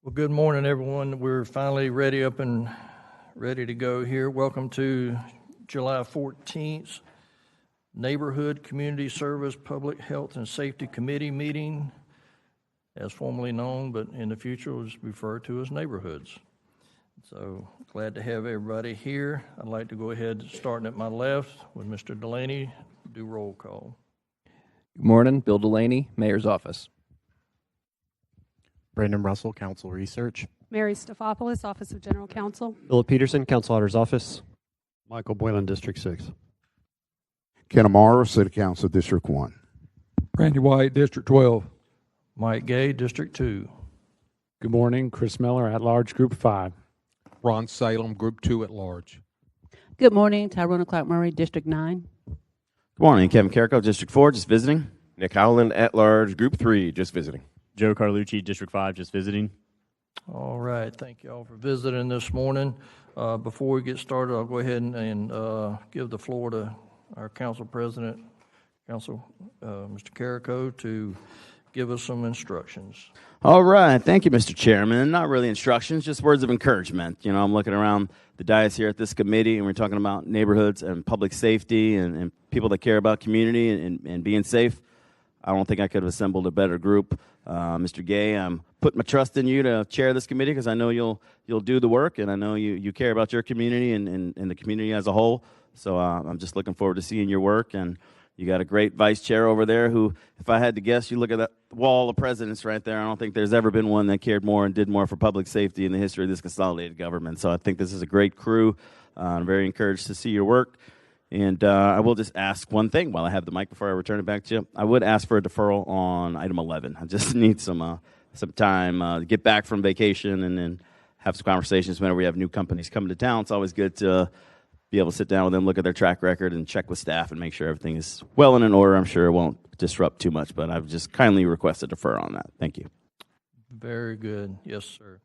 Well, good morning, everyone. We're finally ready to go here. Welcome to July 14th Neighborhood Community Service Public Health and Safety Committee meeting, as formerly known, but in the future was referred to as neighborhoods. So glad to have everybody here. I'd like to go ahead, starting at my left with Mr. Delaney, do roll call. Good morning, Bill Delaney, Mayor's Office. Brandon Russell, Council Research. Mary Stefopoulos, Office of General Counsel. Philip Peterson, Council Auditor's Office. Michael Boylan, District 6. Ken Amaro, City Council, District 1. Randy White, District 12. Mike Gay, District 2. Good morning, Chris Miller, at-large, Group 5. Ron Salem, Group 2 at large. Good morning, Tyrone Clark Murray, District 9. Good morning, Kevin Carrico, District 4, just visiting. Nick Howland, at-large, Group 3, just visiting. Joe Carlucci, District 5, just visiting. All right, thank you all for visiting this morning. Before we get started, I'll go ahead and give the floor to our Council President, Mr. Carrico, to give us some instructions. All right, thank you, Mr. Chairman. Not really instructions, just words of encouragement. You know, I'm looking around the dais here at this committee, and we're talking about neighborhoods and public safety and people that care about community and being safe. I don't think I could have assembled a better group. Mr. Gay, I'm putting my trust in you to chair this committee because I know you'll do the work, and I know you care about your community and the community as a whole. So I'm just looking forward to seeing your work. And you got a great vice chair over there who, if I had to guess, you look at that wall of presidents right there, I don't think there's ever been one that cared more and did more for public safety in the history of this consolidated government. So I think this is a great crew. I'm very encouraged to see your work. And I will just ask one thing while I have the mic before I return it back to you. I would ask for a deferral on item 11. I just need some time to get back from vacation and then have some conversations whenever we have new companies coming to town. It's always good to be able to sit down with them, look at their track record, and check with staff and make sure everything is well and in order. I'm sure it won't disrupt too much, but I've just kindly requested a defer on that. Thank you. Very good. Yes, sir.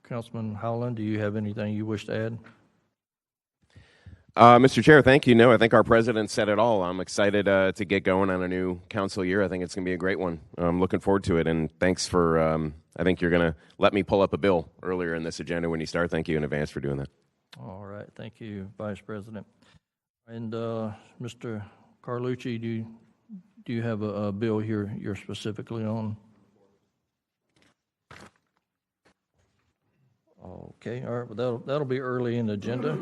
Councilman Howland, do you have anything you wish to add? Mr. Chair, thank you. No, I think our president said it all. I'm excited to get going on a new council year. I think it's going to be a great one. I'm looking forward to it. And thanks for, I think you're going to let me pull up a bill earlier in this agenda when you start. Thank you in advance for doing that. All right. Thank you, Vice President. And Mr. Carlucci, do you have a bill here you're specifically on? Okay. All right. Well, that'll be early in the agenda.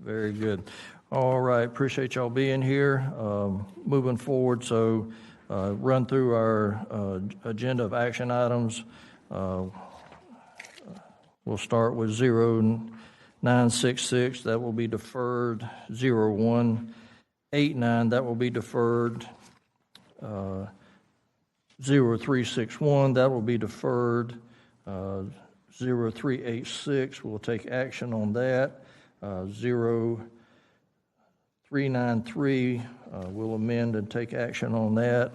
Very good. All right. Appreciate y'all being here. Moving forward, so run through our agenda of action items. We'll start with 0966. That will be deferred. 0189. That will be deferred. 0361. That will be deferred. 0386. We'll take action on that. 0393, we'll amend and take action on that.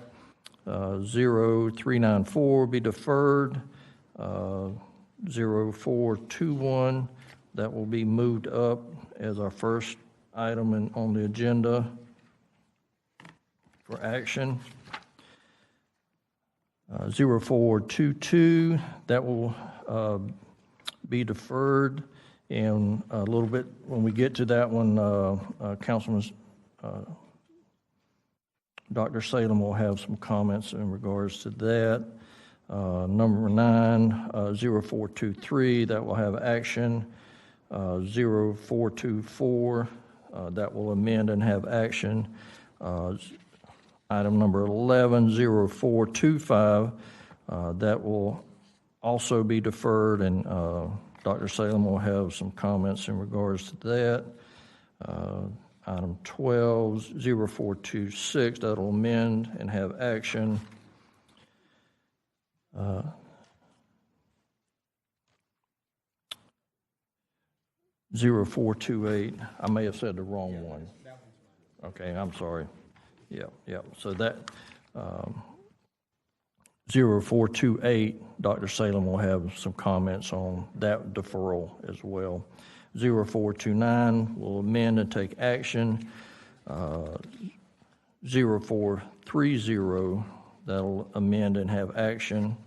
0394 will be deferred. 0421, that will be moved up as our first item on the agenda for action. 0422, that will be deferred. And a little bit, when we get to that one, Councilman Dr. Salem will have some comments in regards to that. Number 9, 0423, that will have action. 0424, that will amend and have action. Item number 11, 0425, that will also be deferred, and Dr. Salem will have some comments in regards to that. Item 12, 0426, that will amend and have action. 0428, I may have said the wrong one. Okay, I'm sorry. Yeah. So that 0428, Dr. Salem will have some comments on that deferral as well. 0429 will amend and take action. 0430, that'll amend and have action.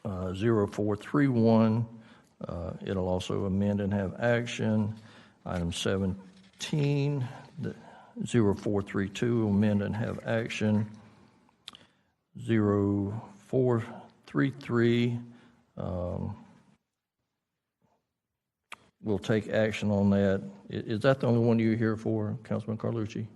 0431, it'll also amend and have action. Item 17, 0432, amend and have action. 0433, we'll take action on that. Is that the only one you're here for, Councilman Carlucci?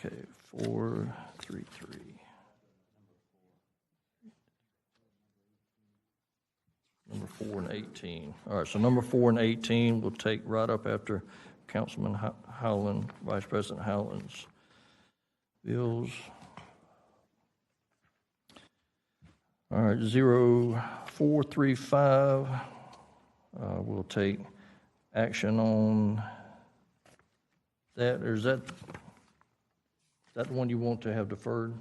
Okay, 433. Number 4 and 18. All right, so number 4 and 18 we'll take right up after Councilman Howland, Vice President Howland's bills. All right, 0435, we'll take action on that. Or is that the one you want to have deferred?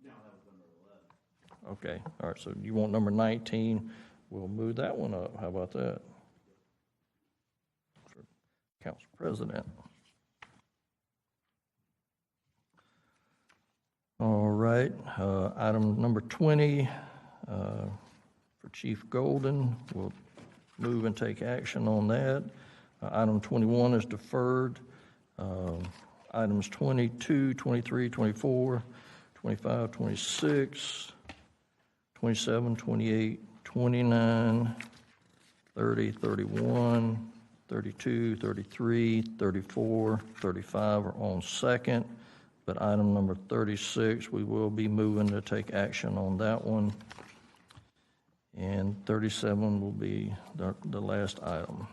No, that was number 11. Okay, all right, so you want number 19. We'll move that one up. How about that? For Council President. All right, item number 20 for Chief Golden. We'll move and take action on that. Item 21 is deferred. Items 22, 23, 24, 25, 26, 27, 28, 29, 30, 31, 32, 33, 34, 35 are on second, but item number 36, we will be moving to take action on that one. And 37 will be the last item.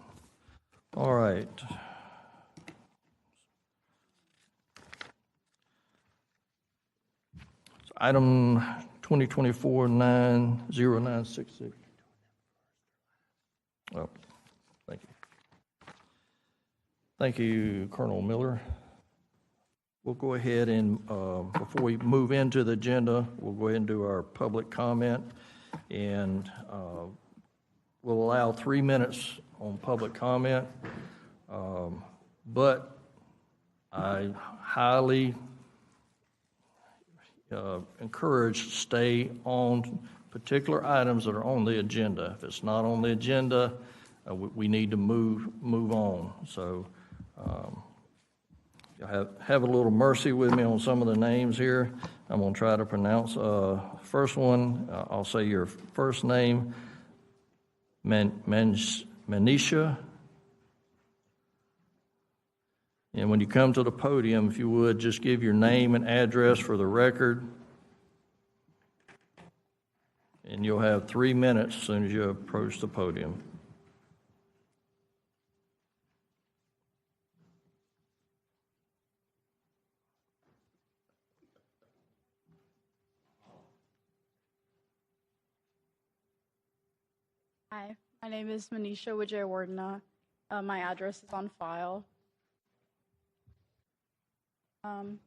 All right. So item 2024-90966. Oh, thank you. Thank you, Colonel Miller. We'll go ahead and, before we move into the agenda, we'll go ahead and do our public comment. And we'll allow 3 minutes on public comment. But I highly encourage stay on particular items that are on the agenda. If it's not on the agenda, we need to move on. So have a little mercy with me on some of the names here. I'm going to try to pronounce. First one, I'll say your first name, Manisha. And when you come to the podium, if you would, just give your name and address for the record. And you'll have 3 minutes as soon as you approach the podium. Hi, my name is Manisha Wijayawardena. My address is on file. I'm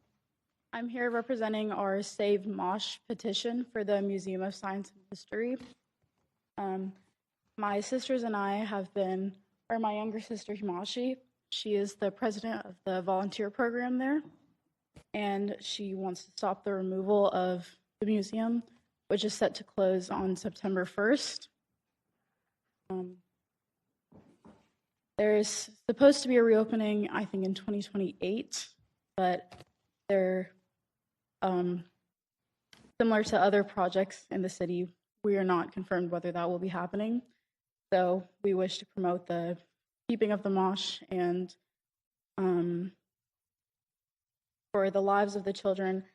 here representing our Save Mosh petition for the Museum of Science and History. My sisters and I have been, or my younger sister Himashi, she is the president of the volunteer program there, and she wants to stop the removal of the museum, which is set to close on September 1st. There's supposed to be a reopening, I think, in 2028, but they're similar to other projects in the city. We are not confirmed whether that will be happening. So we wish to promote the keeping of the mosh and for the lives of the children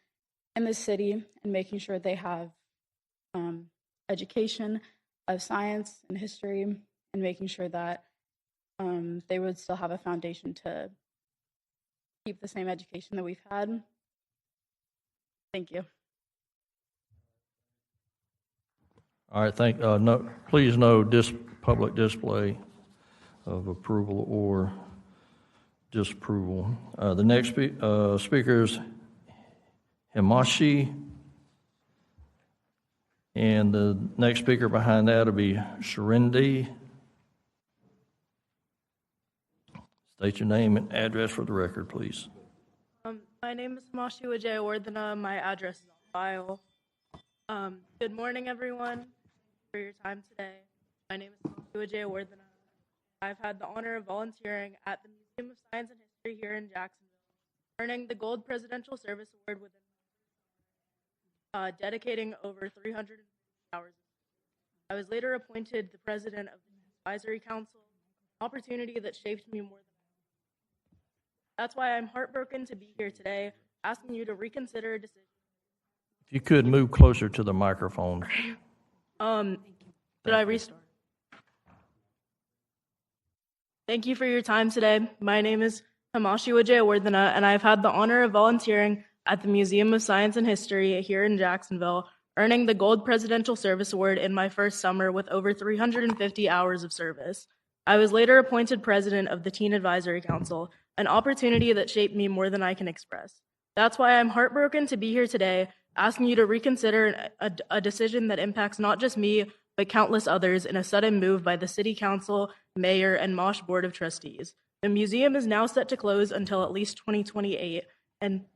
in the city and making sure they have education of science and history and making sure that they would still have a foundation to keep the same education that we've had. Thank you. All right, no, please no public display of approval or disapproval. The next speaker is Himashi, and And the next speaker behind that will be Sharindi. State your name and address for the record, please. My name is Hamashi Wardana. My address is on file. Good morning, everyone. Thank you for your time today. My name is Hamashi Wardana. I've had the honor of volunteering at the Museum of Science and History here in Jacksonville, earning the Gold Presidential Service Award within dedicating over 300 hours. I was later appointed the president of the advisory council, an opportunity that shaped me more than That's why I'm heartbroken to be here today, asking you to reconsider a decision. If you could move closer to the microphone. Did I restart? Thank you for your time today. My name is Hamashi Wardana, and I've had the honor of volunteering at the Museum of Science and History here in Jacksonville, earning the Gold Presidential Service Award in my first summer with over 350 hours of service. I was later appointed president of the Teen Advisory Council, an opportunity that shaped me more than I can express. That's why I'm heartbroken to be here today, asking you to reconsider a decision that impacts not just me, but countless others in a sudden move by the City Council, Mayor, and Mosh Board of Trustees. The museum is now set to close until at least 2028, and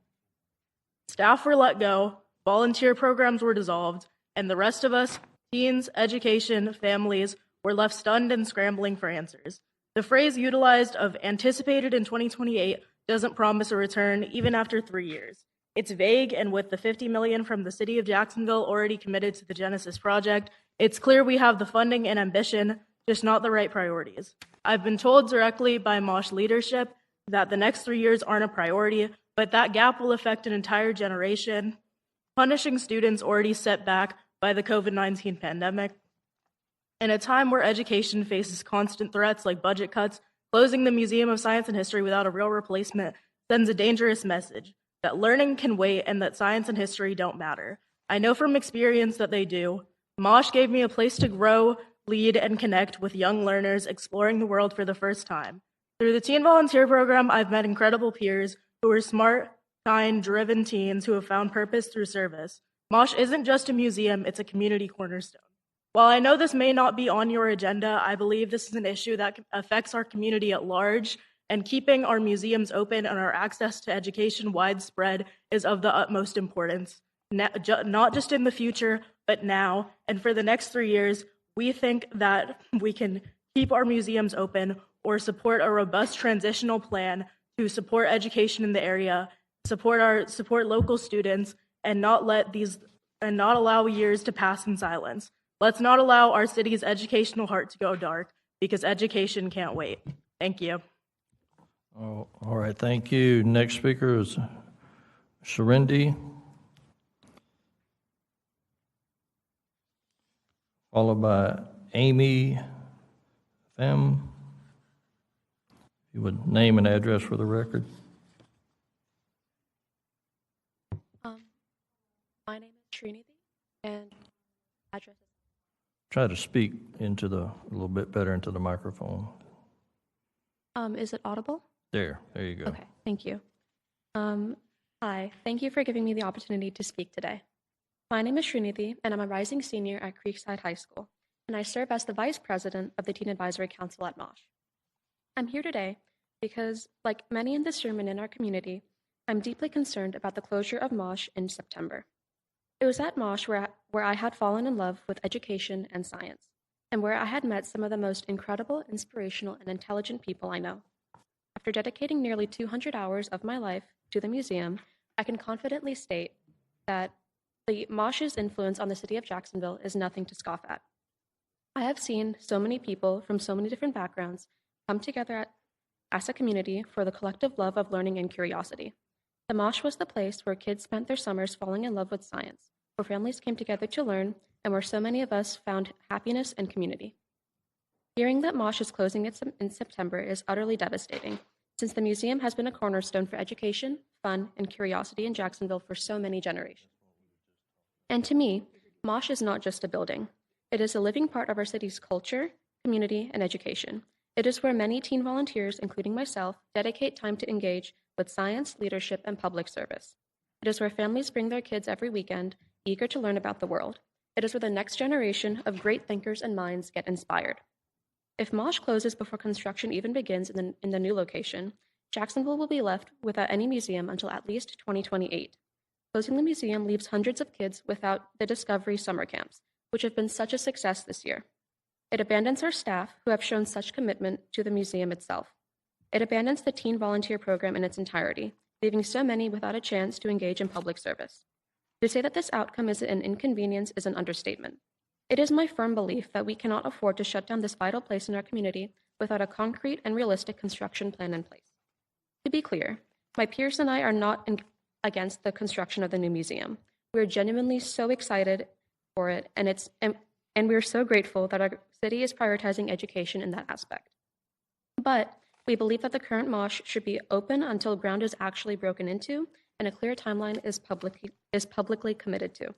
staff were let go, volunteer programs were dissolved, and the rest of us, teens, education, families, were left stunned and scrambling for answers. The phrase utilized of anticipated in 2028 doesn't promise a return even after 3 years. It's vague, and with the $50 million from the City of Jacksonville already committed to the Genesis project, it's clear we have the funding and ambition, just not the right priorities. I've been told directly by Mosh leadership that the next 3 years aren't a priority, but that gap will affect an entire generation, punishing students already set back by the COVID-19 pandemic. In a time where education faces constant threats like budget cuts, closing the Museum of Science and History without a real replacement sends a dangerous message that learning can wait and that science and history don't matter. I know from experience that they do. Mosh gave me a place to grow, lead, and connect with young learners exploring the world for the first time. Through the Teen Volunteer Program, I've met incredible peers who are smart, kind, driven teens who have found purpose through service. Mosh isn't just a museum, it's a community cornerstone. While I know this may not be on your agenda, I believe this is an issue that affects our community at large, and keeping our museums open and our access to education widespread is of the utmost importance. Not just in the future, but now. And for the next 3 years, we think that we can keep our museums open or support a robust transitional plan to support education in the area, support local students, and not allow years to pass in silence. Let's not allow our city's educational heart to go dark, because education can't wait. Thank you. Oh, all right, thank you. Next speaker is Sharindi, followed by Amy Pham. You would name and address for the record. My name is Trinity, and address is... Try to speak a little bit better into the microphone. Is it audible? There you go. Okay, thank you. Hi, thank you for giving me the opportunity to speak today. My name is Srinidhi, and I'm a rising senior at Creekside High School, and I serve as the Vice President of the Teen Advisory Council at Mosh. I'm here today because, like many in this room and in our community, I'm deeply concerned about the closure of Mosh in September. It was at Mosh where I had fallen in love with education and science, and where I had met some of the most incredible, inspirational, and intelligent people I know. After dedicating nearly 200 hours of my life to the museum, I can confidently state that the Mosh's influence on the city of Jacksonville is nothing to scoff at. I have seen so many people from so many different backgrounds come together as a community for the collective love of learning and curiosity. The Mosh was the place where kids spent their summers falling in love with science, where families came together to learn, and where so many of us found happiness and community. Hearing that Mosh is closing in September is utterly devastating, since the museum has been a cornerstone for education, fun, and curiosity in Jacksonville for so many generations. And to me, Mosh is not just a building. It is a living part of our city's culture, community, and education. It is where many teen volunteers, including myself, dedicate time to engage with science, leadership, and public service. It is where families bring their kids every weekend, eager to learn about the world. It is where the next generation of great thinkers and minds get inspired. If Mosh closes before construction even begins in the new location, Jacksonville will be left without any museum until at least 2028. Closing the museum leaves hundreds of kids without the Discovery summer camps, which have been such a success this year. It abandons our staff, who have shown such commitment to the museum itself. It abandons the teen volunteer program in its entirety, leaving so many without a chance to engage in public service. To say that this outcome is an inconvenience is an understatement. It is my firm belief that we cannot afford to shut down this vital place in our community without a concrete and realistic construction plan in place. To be clear, my peers and I are not against the construction of the new museum. We are genuinely so excited for it, and we are so grateful that our city is prioritizing education in that aspect. But we believe that the current MOSH should be open until ground is actually broken into and a clear timeline is publicly committed to.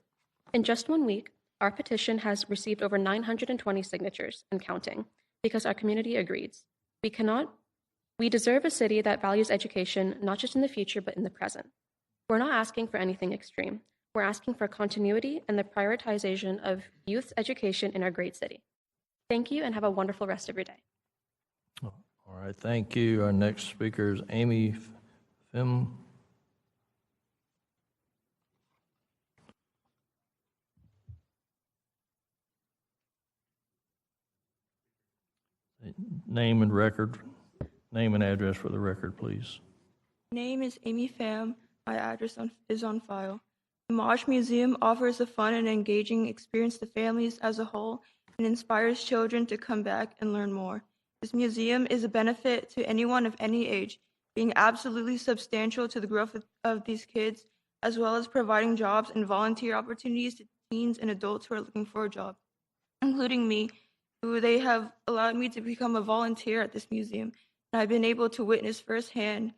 In just 1 week, our petition has received over 920 signatures and counting because our community agrees. We deserve a city that values education not just in the future but in the present. We're not asking for anything extreme. We're asking for continuity and the prioritization of youth education in our great city. Thank you and have a wonderful rest of your day. All right, thank you. Our next speaker is Amy Phim. Name and address for the record, please. Name is Amy Pham. My address is on file. The Mosh Museum offers a fun and engaging experience to families as a whole and inspires children to come back and learn more. This museum is a benefit to anyone of any age, being absolutely substantial to the growth of these kids, as well as providing jobs and volunteer opportunities to teens and adults who are looking for a job, including me, who they have allowed me to become a volunteer at this museum. And I've been able to witness firsthand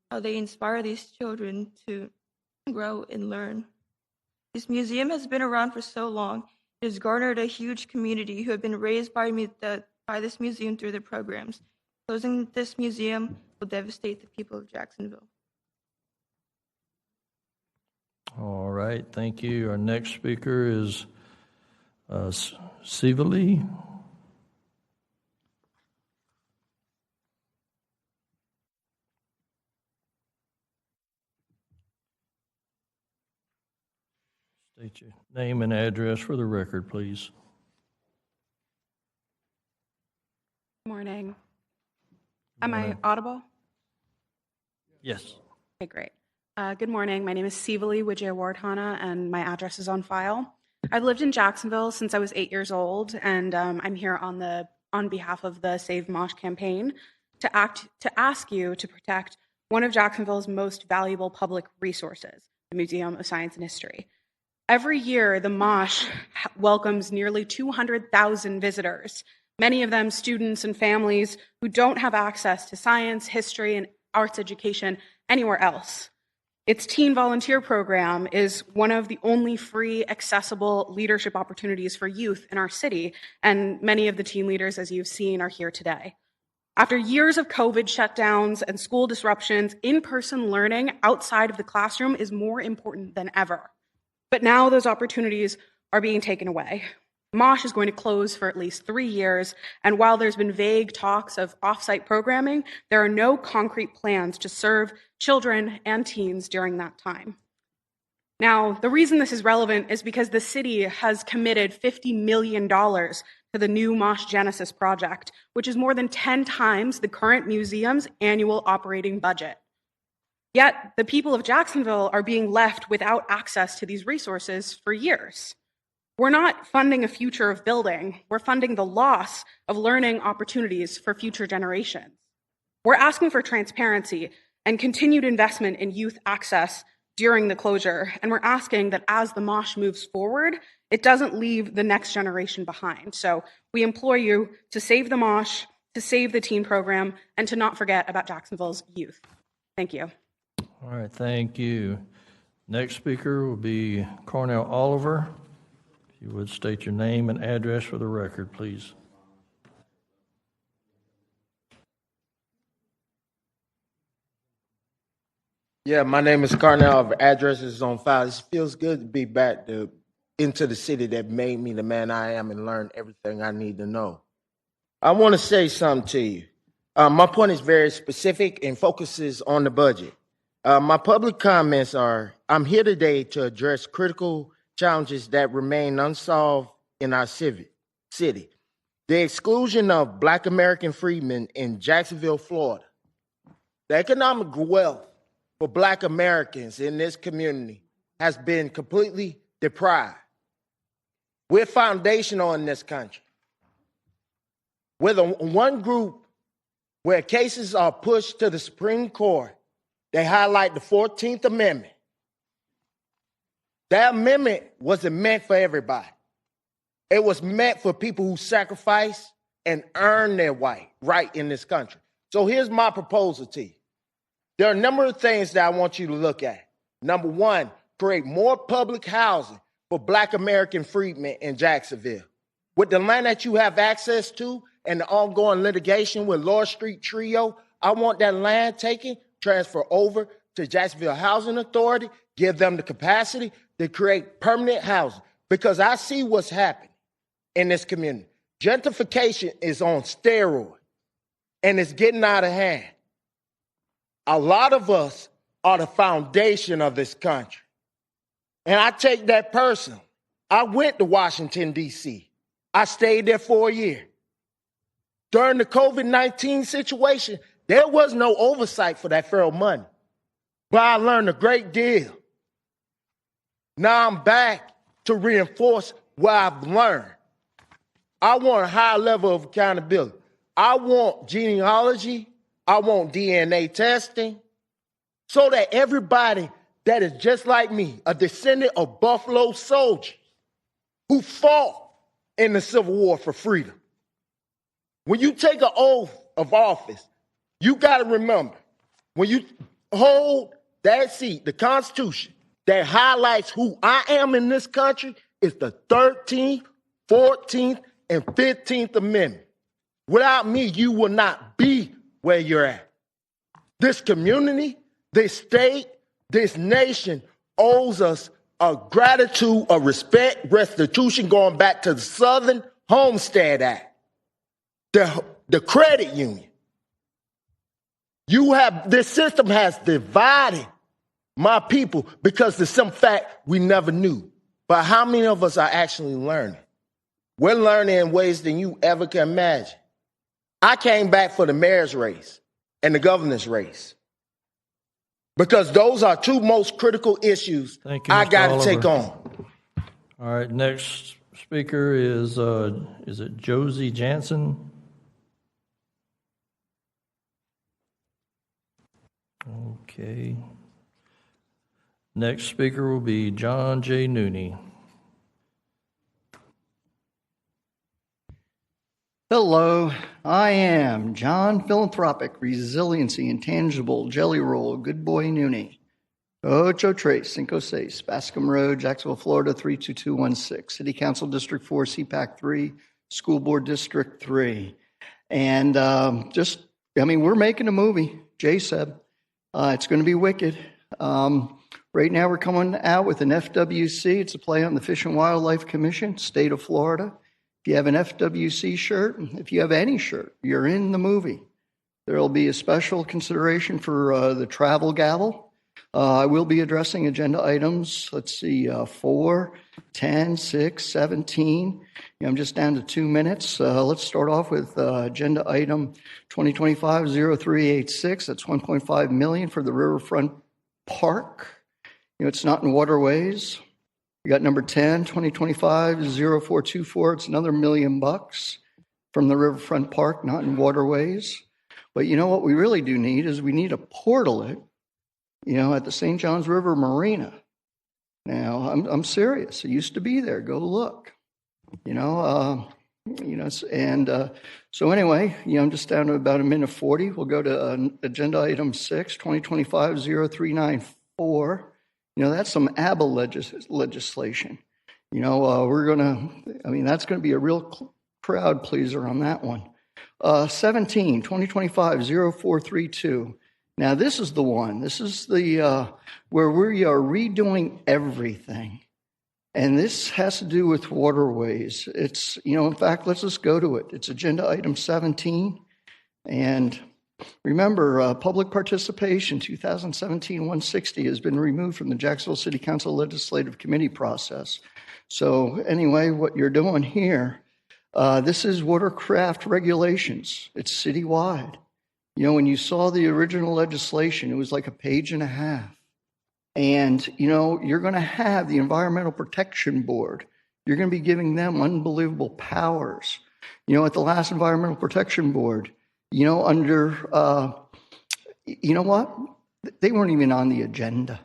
how they inspire these children to grow and learn. This museum has been around for so long. It has garnered a huge community who have been raised by this museum through their programs. Closing this museum will devastate the people of Jacksonville. All right, thank you. Our next speaker is Sivali. State your name and address for the record, please. Good morning. Am I audible? Yes. Okay, great. Good morning. My name is Sivali Wijayawardhana, and my address is on file. I've lived in Jacksonville since I was 8 years old, and I'm here on behalf of the Save Mosh campaign to ask you to protect one of Jacksonville's most valuable public resources, the Museum of Science and History. Every year, the Mosh welcomes nearly 200,000 visitors, many of them students and families who don't have access to science, history, and arts education anywhere else. Its teen volunteer program is one of the only free, accessible leadership opportunities for youth in our city, and many of the teen leaders, as you've seen, are here today. After years of COVID shutdowns and school disruptions, in-person learning outside of the classroom is more important than ever. But now those opportunities are being taken away. Mosh is going to close for at least 3 years, and while there's been vague talks of off-site programming, there are no concrete plans to serve children and teens during that time. Now, the reason this is relevant is because the city has committed $50 million to the new Mosh Genesis project, which is more than 10 times the current museum's annual operating budget. Yet, the people of Jacksonville are being left without access to these resources for years. We're not funding a future of building, we're funding the loss of learning opportunities for future generations. We're asking for transparency and continued investment in youth access during the closure, and we're asking that as the Mosh moves forward, it doesn't leave the next generation behind. So we implore you to save the Mosh, to save the teen program, and to not forget about Jacksonville's youth. Thank you. All right, thank you. Next speaker will be Cornell Oliver. If you would state your name and address for the record, please. Yeah, my name is Carnell. Address is on file. It feels good to be back to into the city that made me the man I am and learned everything I need to know. I want to say something to you. My point is very specific and focuses on the budget. My public comments are, I'm here today to address critical challenges that remain unsolved in our city. The exclusion of Black American freedmen in Jacksonville, Florida. The economic wealth for Black Americans in this community has been completely deprived. We're foundational in this country. We're the one group where cases are pushed to the Supreme Court, they highlight the 14th Amendment. That amendment wasn't meant for everybody. It was meant for people who sacrifice and earn their right in this country. So here's my proposal to you. There are a number of things that I want you to look at. Number one, create more public housing for Black American freedmen in Jacksonville. With the land that you have access to and the ongoing litigation with Lord Street Trio, I want that land taken, transferred over to Jacksonville Housing Authority, give them the capacity to create permanent housing. Because I see what's happening in this community. Gentrification is on steroids, and it's getting out of hand. A lot of us are the foundation of this country. And I take that personal. I went to Washington, D.C. I stayed there for a year. During the COVID-19 situation, there was no oversight for that federal money. But I learned a great deal. Now I'm back to reinforce what I've learned. I want a higher level of accountability. I want genealogy. I want DNA testing so that everybody that is just like me, a descendant of Buffalo soldiers who fought in the Civil War for freedom. When you take an oath of office, you got to remember, when you hold that seat, the Constitution that highlights who I am in this country is the 13th, 14th, and 15th Amendment. Without me, you will not be where you're at. This community, this state, this nation owes us a gratitude, a respect, restitution going back to the Southern Homestead Act, the credit union. This system has divided my people because the simple fact we never knew. But how many of us are actually learning? We're learning in ways than you ever can imagine. I came back for the mayor's race and the governor's race because those are two most critical issues I got to take on. All right, next speaker is it Josie Jansen? Okay. Next speaker will be John J. Nooney. Hello, I am John Philanthropic, Resiliency, Intangible, Jelly Roll, Good Boy Nooney. Ocho Tres, Cinco Seis, Bascom Road, Jacksonville, Florida, 32216. City Council District 4, CPAC 3, School Board District 3. And we're making a movie, JSEB. It's going to be wicked. Right now we're coming out with an FWC. It's a play on the Fish and Wildlife Commission, state of Florida. If you have an FWC shirt, if you have any shirt, you're in the movie. There will be a special consideration for the travel gavel. I will be addressing agenda items, 4, 10, 6, 17. I'm just down to 2 minutes. Let's start off with agenda item 2025-0386. That's $1.5 million for the Riverfront Park. It's not in waterways. We got number 10, 2025-0424. It's another $1 million from the Riverfront Park, not in waterways. But you know what we really do need is we need to portal it, at the St. Johns River Marina. Now, I'm serious. It used to be there. Go look. So anyway, I'm just down to about 1:40. We'll go to agenda item 6, 2025-0394. That's some ABBA legislation. That's going to be a real crowd pleaser on that one. 17, 2025-0432. Now, this is the one. This is the where we are redoing everything. And this has to do with waterways. It's, in fact, let's just go to it. It's agenda item 17. And remember, public participation 2017-160 has been removed from the Jacksonville City Council Legislative Committee process. So anyway, what you're doing here, this is watercraft regulations. It's citywide. When you saw the original legislation, it was like a page and a half. And, you're going to have the Environmental Protection Board. You're going to be giving them unbelievable powers. At the last Environmental Protection Board, under, you know what? They weren't even on the agenda.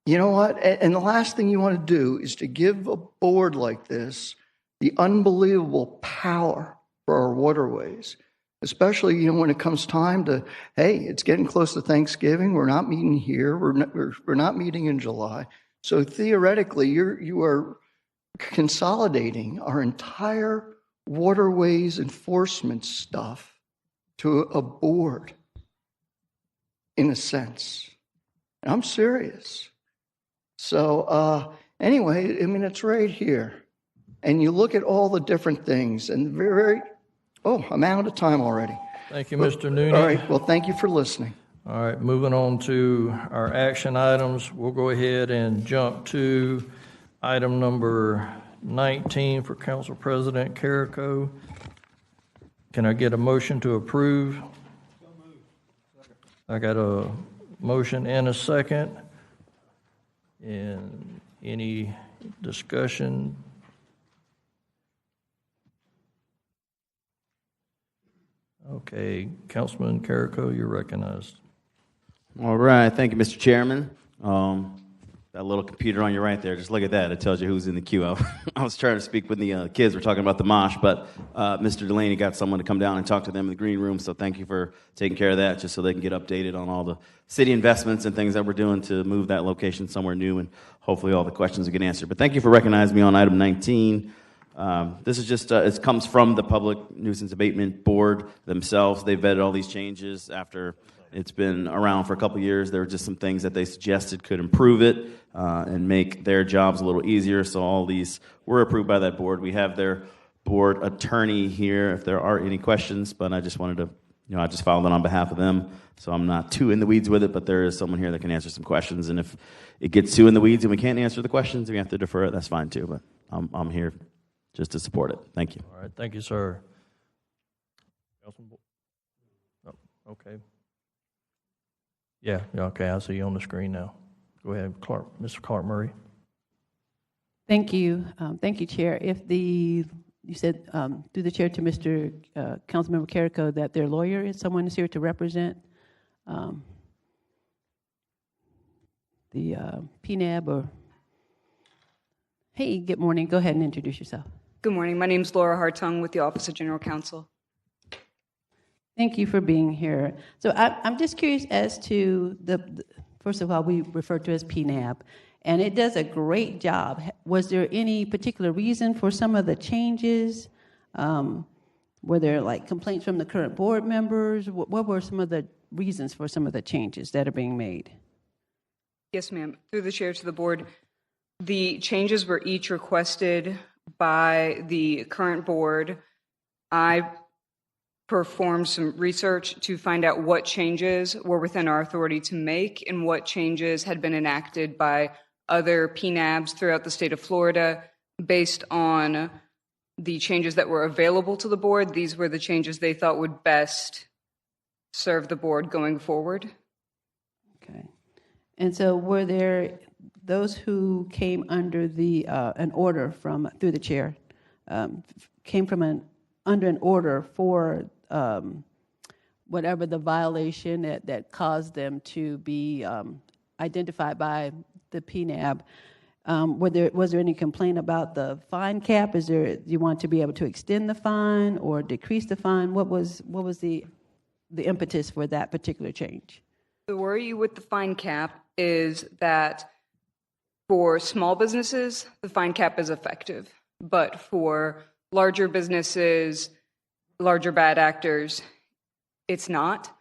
You know what? And the last thing you want to do is to give a board like this the unbelievable power for our waterways, especially, when it comes time to, hey, it's getting close to Thanksgiving. We're not meeting here. We're not meeting in July. So theoretically, you are consolidating our entire waterways enforcement stuff to a board, in a sense. And I'm serious. So anyway, it's right here. And you look at all the different things, and I'm out of time already. Thank you, Mr. Nooney. All right, well, thank you for listening. All right, moving on to our action items. We'll go ahead and jump to item number 19 for Council President Carrico. Can I get a motion to approve? I got a motion and a second. And any discussion? Okay, Councilman Carrico, you're recognized. All right. Thank you, Mr. Chairman. That little computer on your right there, just look at that. It tells you who's in the queue. I was trying to speak when the kids were talking about the mosh, but Mr. Delaney got someone to come down and talk to them in the green room, so thank you for taking care of that, just so they can get updated on all the city investments and things that we're doing to move that location somewhere new, and hopefully all the questions will get answered. But thank you for recognizing me on item 19. This is just, it comes from the Public Nuisance Abatement Board themselves. They vetted all these changes after it's been around for a couple years. There were just some things that they suggested could improve it and make their jobs a little easier. So all these were approved by that board. We have their board attorney here if there are any questions, but I just wanted to, I just filed it on behalf of them. So I'm not too in the weeds with it, but there is someone here that can answer some questions. And if it gets too in the weeds and we can't answer the questions, we have to defer it. That's fine too, but I'm here just to support it. Thank you. All right, thank you, sir. Oh, okay. Yeah, okay, I see you on the screen now. Go ahead, Mr. Clark Murray. Thank you. Thank you, Chair. You said through the chair to Mr. Councilmember Carrico that their lawyer is someone who's here to represent the PNAB or, hey, good morning. Go ahead and introduce yourself. Good morning. My name is Laura Hartung with the Office of General Counsel. Thank you for being here. So I'm just curious as to first of all, we refer to as PNAB, and it does a great job. Was there any particular reason for some of the changes? Were there like complaints from the current board members? What were some of the reasons for some of the changes that are being made? Yes, ma'am. Through the chair to the board, the changes were each requested by the current board. I performed some research to find out what changes were within our authority to make and what changes had been enacted by other PNABs throughout the state of Florida based on the changes that were available to the board. These were the changes they thought would best serve the board going forward. Okay. And so were there those who came under an order from, through the chair, came from under an order for whatever the violation that caused them to be identified by the PNAB? Was there any complaint about the fine cap? Do you want to be able to extend the fine or decrease the fine? What was the impetus for that particular change? The worry with the fine cap is that for small businesses, the fine cap is effective. But for larger businesses, larger bad actors, it's not.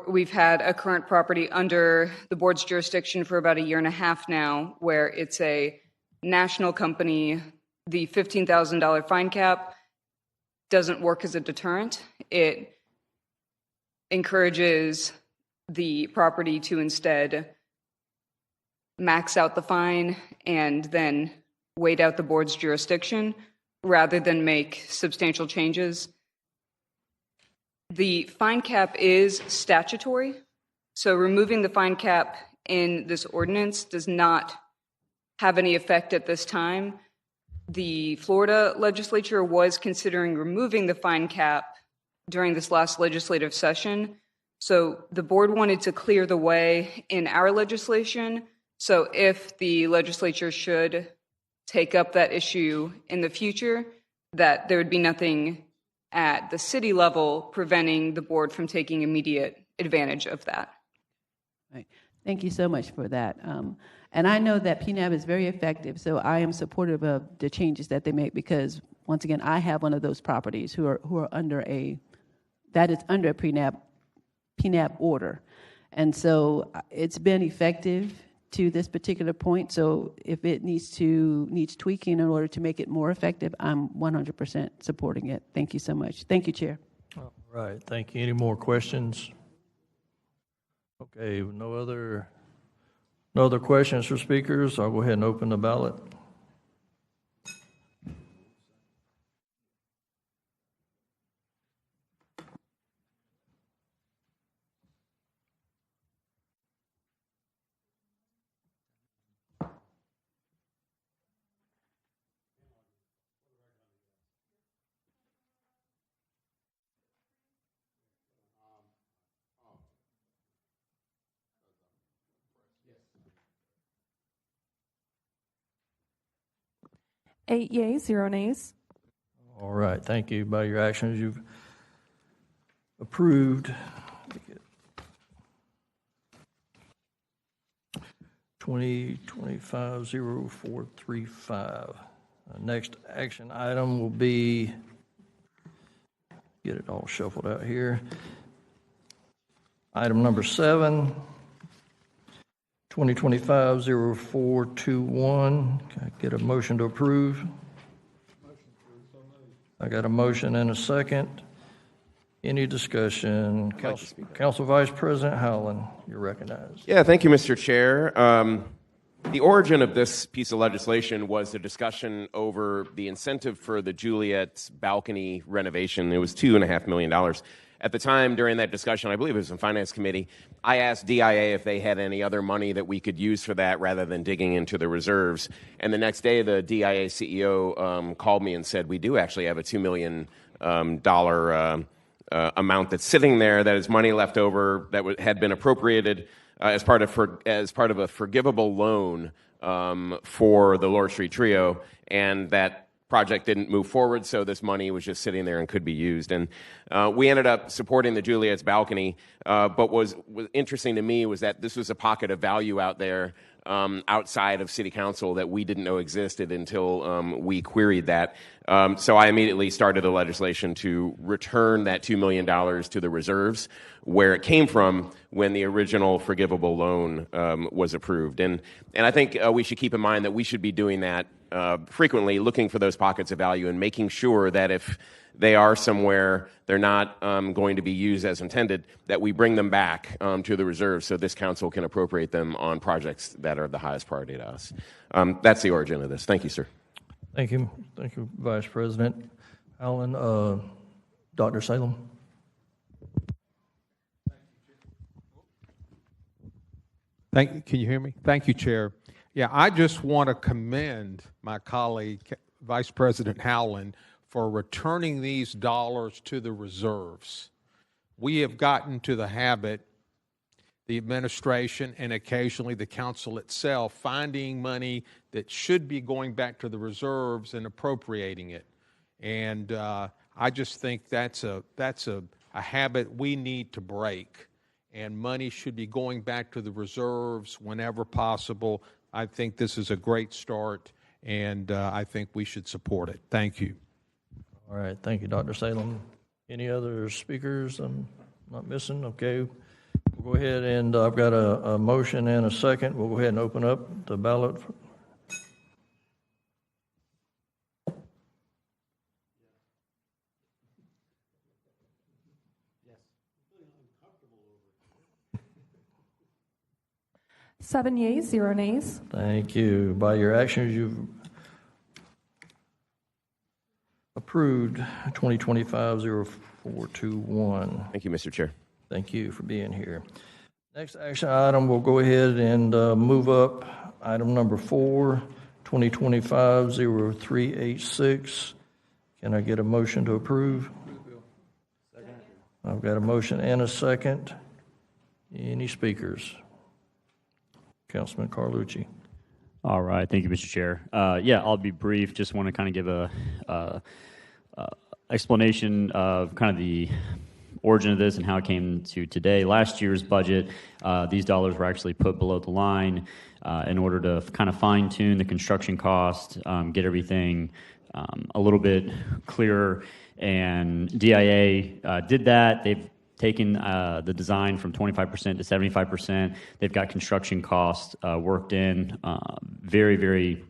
We've had a current property under the board's jurisdiction for about a year and a half now, where it's a national company, the $15,000 fine cap doesn't work as a deterrent. It encourages the property to instead max out the fine and then wait out the board's jurisdiction rather than make substantial changes. The fine cap is statutory, so removing the fine cap in this ordinance does not have any effect at this time. The Florida legislature was considering removing the fine cap during this last legislative session, so the board wanted to clear the way in our legislation. So if the legislature should take up that issue in the future, that there would be nothing at the city level preventing the board from taking immediate advantage of that. Right. Thank you so much for that. And I know that PNAB is very effective, so I am supportive of the changes that they make because, once again, I have one of those properties who are under a PNAB order. And so it's been effective to this particular point. So if it needs tweaking in order to make it more effective, I'm 100% supporting it. Thank you so much. Thank you, Chair. All right, thank you. Any more questions? Okay, no other questions for speakers. I'll go ahead and open the ballot. Eight yeas, 0 nays. All right, thank you. By your actions, you've approved 2025-0435. Next action item will be, get it all shuffled out here. Item number 7, 2025-0421. Can I get a motion to approve? I got a motion and a second. Any discussion? Council Vice President Howland, you're recognized. Yeah, thank you, Mr. Chair. The origin of this piece of legislation was a discussion over the incentive for the Juliet's balcony renovation. It was $2.5 million. At the time, during that discussion, I believe it was in Finance Committee, I asked DIA if they had any other money that we could use for that rather than digging into the reserves. And the next day, the DIA CEO called me and said, we do actually have a $2 million amount that's sitting there that is money left over that had been appropriated as part of a forgivable loan for the Lord Street Trio, and that project didn't move forward, so this money was just sitting there and could be used. And we ended up supporting the Juliet's balcony, but what was interesting to me was that this was a pocket of value out there outside of City Council that we didn't know existed until we queried that. So I immediately started the legislation to return that $2 million to the reserves where it came from when the original forgivable loan was approved. And I think we should keep in mind that we should be doing that frequently, looking for those pockets of value and making sure that if they are somewhere, they're not going to be used as intended, that we bring them back to the reserve so this council can appropriate them on projects that are the highest priority to us. That's the origin of this. Thank you, sir. Thank you. Thank you, Vice President Allen. Dr. Salem. Can you hear me? Thank you, Chair. Yeah, I just want to commend my colleague, Vice President Howland, for returning these dollars to the reserves. We have gotten to the habit, the administration and occasionally the council itself, finding money that should be going back to the reserves and appropriating it. And I just think that's a habit we need to break. And money should be going back to the reserves whenever possible. I think this is a great start, and I think we should support it. Thank you. All right. Thank you, Dr. Salem. Any other speakers I'm not missing? Okay. We'll go ahead and I've got a motion and a second. We'll go ahead and open up the ballot. 7 yeas, 0 nays. Thank you. By your actions, you've approved 2025-0421. Thank you, Mr. Chair. Thank you for being here. Next action item, we'll go ahead and move up item number 4, 2025-0386. Can I get a motion to approve? I've got a motion and a second. Any speakers? Councilman Carlucci. All right. Thank you, Mr. Chair. Yeah, I'll be brief. Just want to kind of give a explanation of kind of the origin of this and how it came to today. Last year's budget, these dollars were actually put below the line in order to kind of fine tune the construction cost, get everything a little bit clearer. And DIA did that. They've taken the design from 25% to 75%. They've got construction costs worked in very, very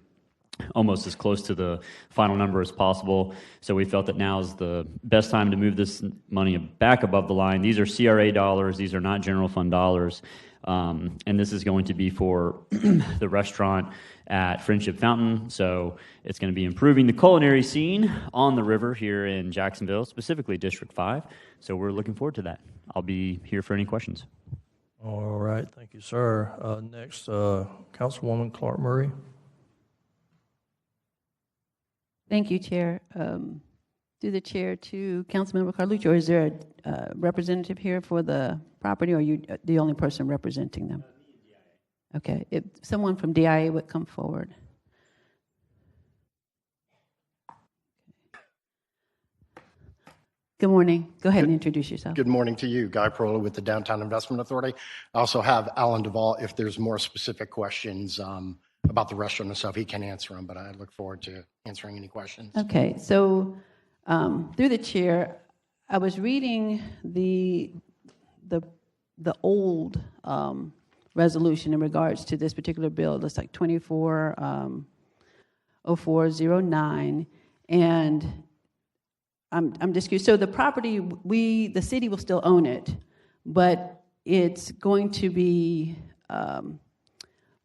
almost as close to the final number as possible. So we felt that now is the best time to move this money back above the line. These are CRA dollars. These are not general fund dollars. And this is going to be for the restaurant at Friendship Fountain. So it's going to be improving the culinary scene on the river here in Jacksonville, specifically District 5. So we're looking forward to that. I'll be here for any questions. All right. Thank you, sir. Next, Councilwoman Clark Murray. Thank you, Chair. Through the chair to Councilmember Carlucci, or is there a representative here for the property, or are you the only person representing them? Okay, if someone from DIA would come forward. Good morning. Go ahead and introduce yourself. Good morning to you. Guy Perola with the Downtown Investment Authority. I also have Alan Duvall. If there's more specific questions about the restaurant itself, he can answer them, but I look forward to answering any questions. Okay, so through the chair, I was reading the old resolution in regards to this particular bill. It's like 240409, and I'm just curious. So the property, the city will still own it, but it's going to be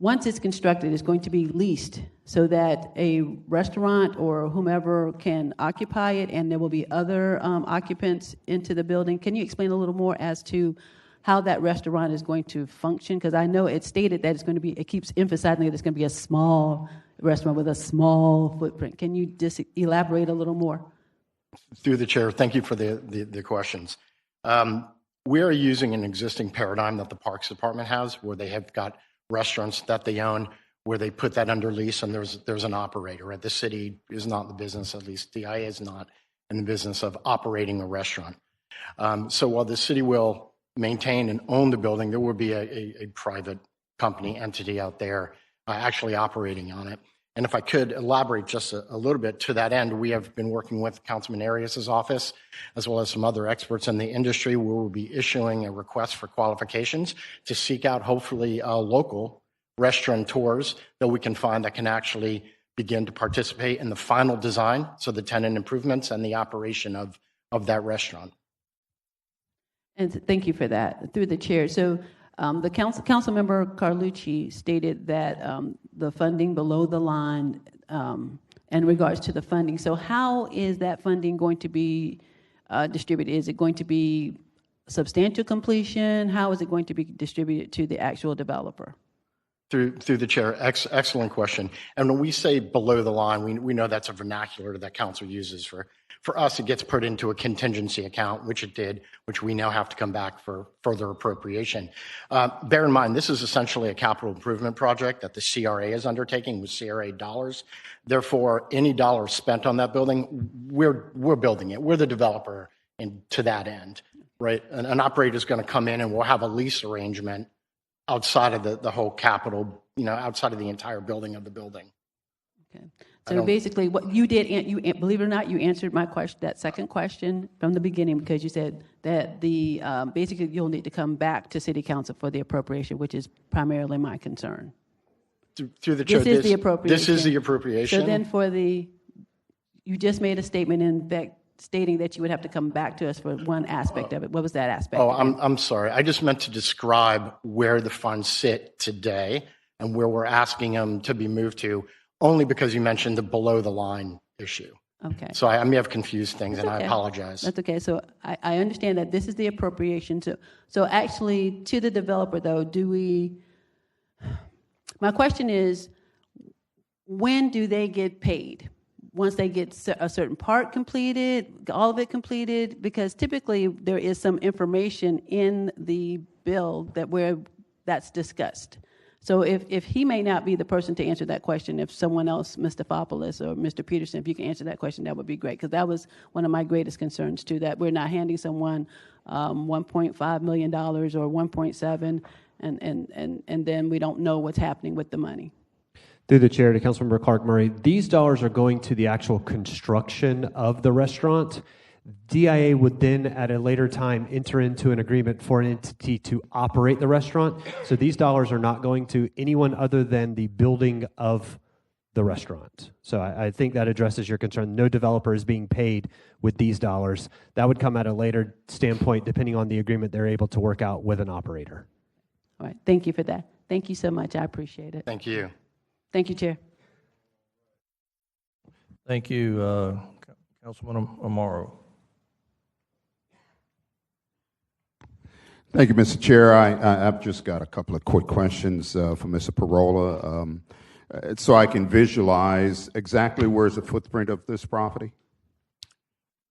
once it's constructed, it's going to be leased so that a restaurant or whomever can occupy it, and there will be other occupants into the building. Can you explain a little more as to how that restaurant is going to function? Because I know it's stated that it's going to be, it keeps emphasizing that it's going to be a small restaurant with a small footprint. Can you just elaborate a little more? Through the chair, thank you for the questions. We are using an existing paradigm that the Parks Department has, where they have got restaurants that they own, where they put that under lease, and there's an operator. Right? The city is not in the business, at least DIA is not in the business of operating a restaurant. So while the city will maintain and own the building, there will be a private company entity out there actually operating on it. And if I could elaborate just a little bit to that end, we have been working with Councilman Arias' office, as well as some other experts in the industry. We will be issuing a request for qualifications to seek out, hopefully, local restaurateurs that we can find that can actually begin to participate in the final design, so the tenant improvements and the operation of that restaurant. And thank you for that. Through the chair. So the council member Carlucci stated that the funding below the line in regards to the funding. So how is that funding going to be distributed? Is it going to be substantial completion? How is it going to be distributed to the actual developer? Through the chair, excellent question. And when we say below the line, we know that's a vernacular that council uses. For us, it gets put into a contingency account, which it did, which we now have to come back for further appropriation. Bear in mind, this is essentially a capital improvement project that the CRA is undertaking with CRA dollars. Therefore, any dollars spent on that building, we're building it. We're the developer to that end, right? An operator is going to come in and we'll have a lease arrangement outside of the whole capital, outside of the entire building of the building. Okay. So basically what you did, you believe it or not, you answered my question, that second question from the beginning, because you said that basically you'll need to come back to City Council for the appropriation, which is primarily my concern. Through the chair, this is the appropriation. This is the appropriation. So then you just made a statement in that stating that you would have to come back to us for one aspect of it. What was that aspect? Oh, I'm sorry. I just meant to describe where the funds sit today and where we're asking them to be moved to, only because you mentioned the below the line issue. Okay. So I may have confused things, and okay. I apologize. That's okay. So I understand that this is the appropriation. So actually, to the developer, though, my question is, when do they get paid? Once they get a certain part completed, all of it completed? Because typically there is some information in the bill where that's discussed. So if he may not be the person to answer that question, if someone else, Mr. Fopoulos or Mr. Peterson, if you can answer that question, that would be great. Because that was one of my greatest concerns too, that we're not handing someone $1.5 million or 1.7, and then we don't know what's happening with the money. Through the chair to Councilmember Clark Murray, these dollars are going to the actual construction of the restaurant. DIA would then, at a later time, enter into an agreement for an entity to operate the restaurant. So these dollars are not going to anyone other than the building of the restaurant. So I think that addresses your concern. No developer is being paid with these dollars. That would come at a later standpoint, depending on the agreement they're able to work out with an operator. All right. Thank you for that. Thank you so much. I appreciate it. Thank you. Thank you, Chair. Thank you, Councilman Amaro. Thank you, Mr. Chair. I've just got a couple of quick questions for Mr. Parola, so I can visualize exactly where's the footprint of this property.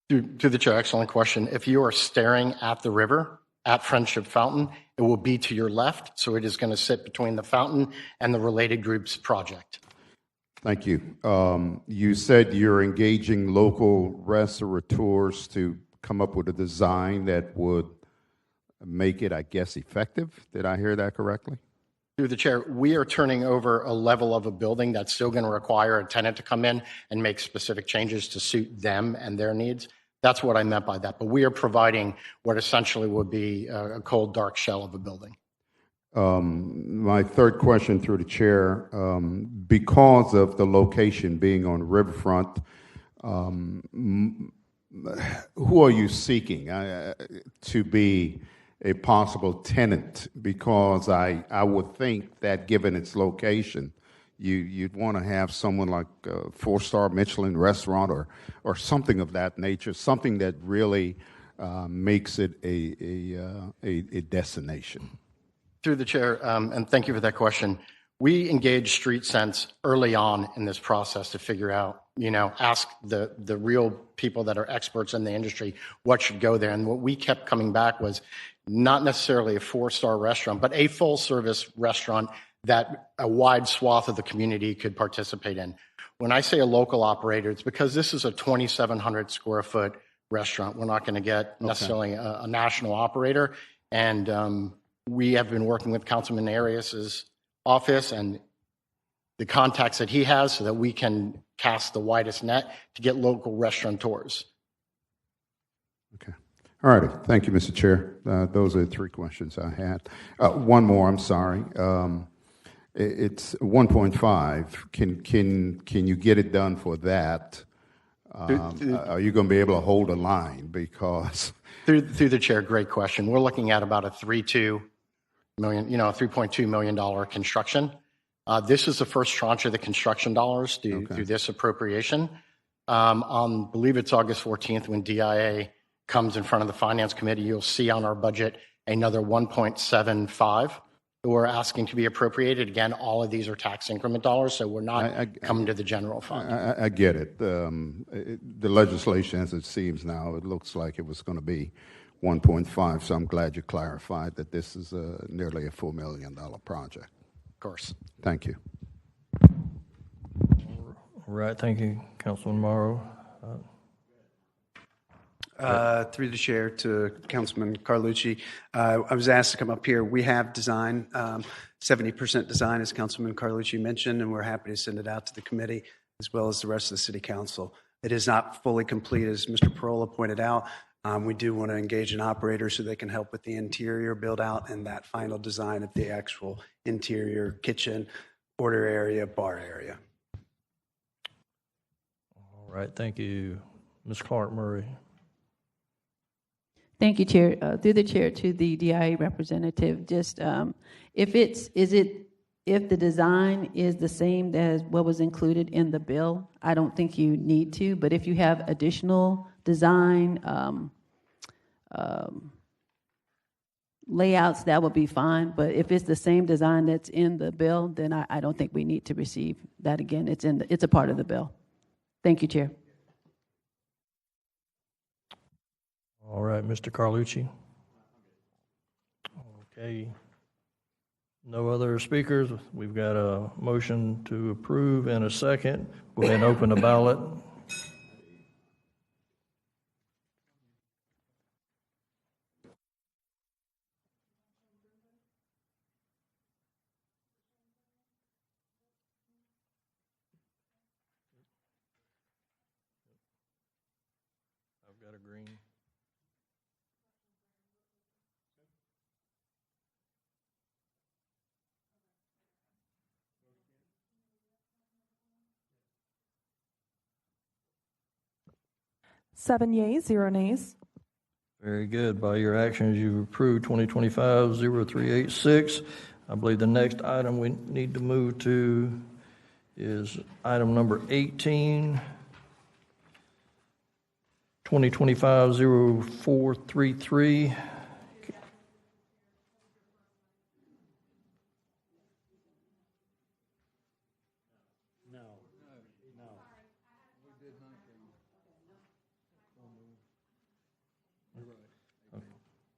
To the chair, excellent question. If you are staring at the river at Friendship Fountain, it will be to your left, so it is going to sit between the fountain and the Related Groups project. Thank you. You said you're engaging local restaurateurs to come up with a design that would make it, I guess, effective. Did I hear that correctly? Through the chair, we are turning over a level of a building that's still going to require a tenant to come in and make specific changes to suit them and their needs. That's what I meant by that. But we are providing what essentially would be a cold, dark shell of a building. My third question through the chair, because of the location being on the riverfront, who are you seeking to be a possible tenant? Because I would think that given its location, you'd want to have someone like a 4-star Michelin restaurant or something of that nature, something that really makes it a destination. Through the chair, and thank you for that question. We engaged Street Sense early on in this process to figure out, ask the real people that are experts in the industry what should go there. And what we kept coming back was not necessarily a 4-star restaurant, but a full-service restaurant that a wide swath of the community could participate in. When I say a local operator, it's because this is a 2,700 square foot restaurant. We're not going to get necessarily a national operator. And we have been working with Councilman Arias's office and the contacts that he has so that we can cast the widest net to get local restaurateurs. Okay. All righty. Thank you, Mr. Chair. Those are the 3 questions I had. One more, I'm sorry. It's 1.5. Can you get it done for that? Are you going to be able to hold a line? Because through the chair, great question. We're looking at about a $3.2 million construction. This is the first tranche of the construction dollars through this appropriation. I believe it's August 14th when DIA comes in front of the Finance Committee. You'll see on our budget another 1.75 that we're asking to be appropriated. Again, all of these are tax increment dollars, so we're not coming to the general fund. I get it. The legislation, as it seems now, it looks like it was going to be 1.5, so I'm glad you clarified that this is nearly a $4 million project. Of course. Thank you. All right, thank you, Councilman Morrow. Through the chair to Councilman Carlucci. I was asked to come up here. We have design, 70% design, as Councilman Carlucci mentioned, and we're happy to send it out to the committee as well as the rest of the city council. It is not fully complete, as Mr. Parola pointed out. We do want to engage an operator so they can help with the interior build out and that final design of the actual interior kitchen, order area, bar area. All right, thank you, Ms. Clark Murray. Thank you, Chair. Through the chair to the DIA representative, just if the design is the same as what was included in the bill, I don't think you need to, but if you have additional design layouts, that would be fine. But if it's the same design that's in the bill, then I don't think we need to receive that again. It's a part of the bill. Thank you, Chair. All right, Mr. Carlucci. Okay. No other speakers. We've got a motion to approve and a second. Go ahead and open the ballot. I've got a green. Seven yeas, 0 nays. Very good. By your actions, you've approved 2025-0386. I believe the next item we need to move to is item number 18, 2025-0433.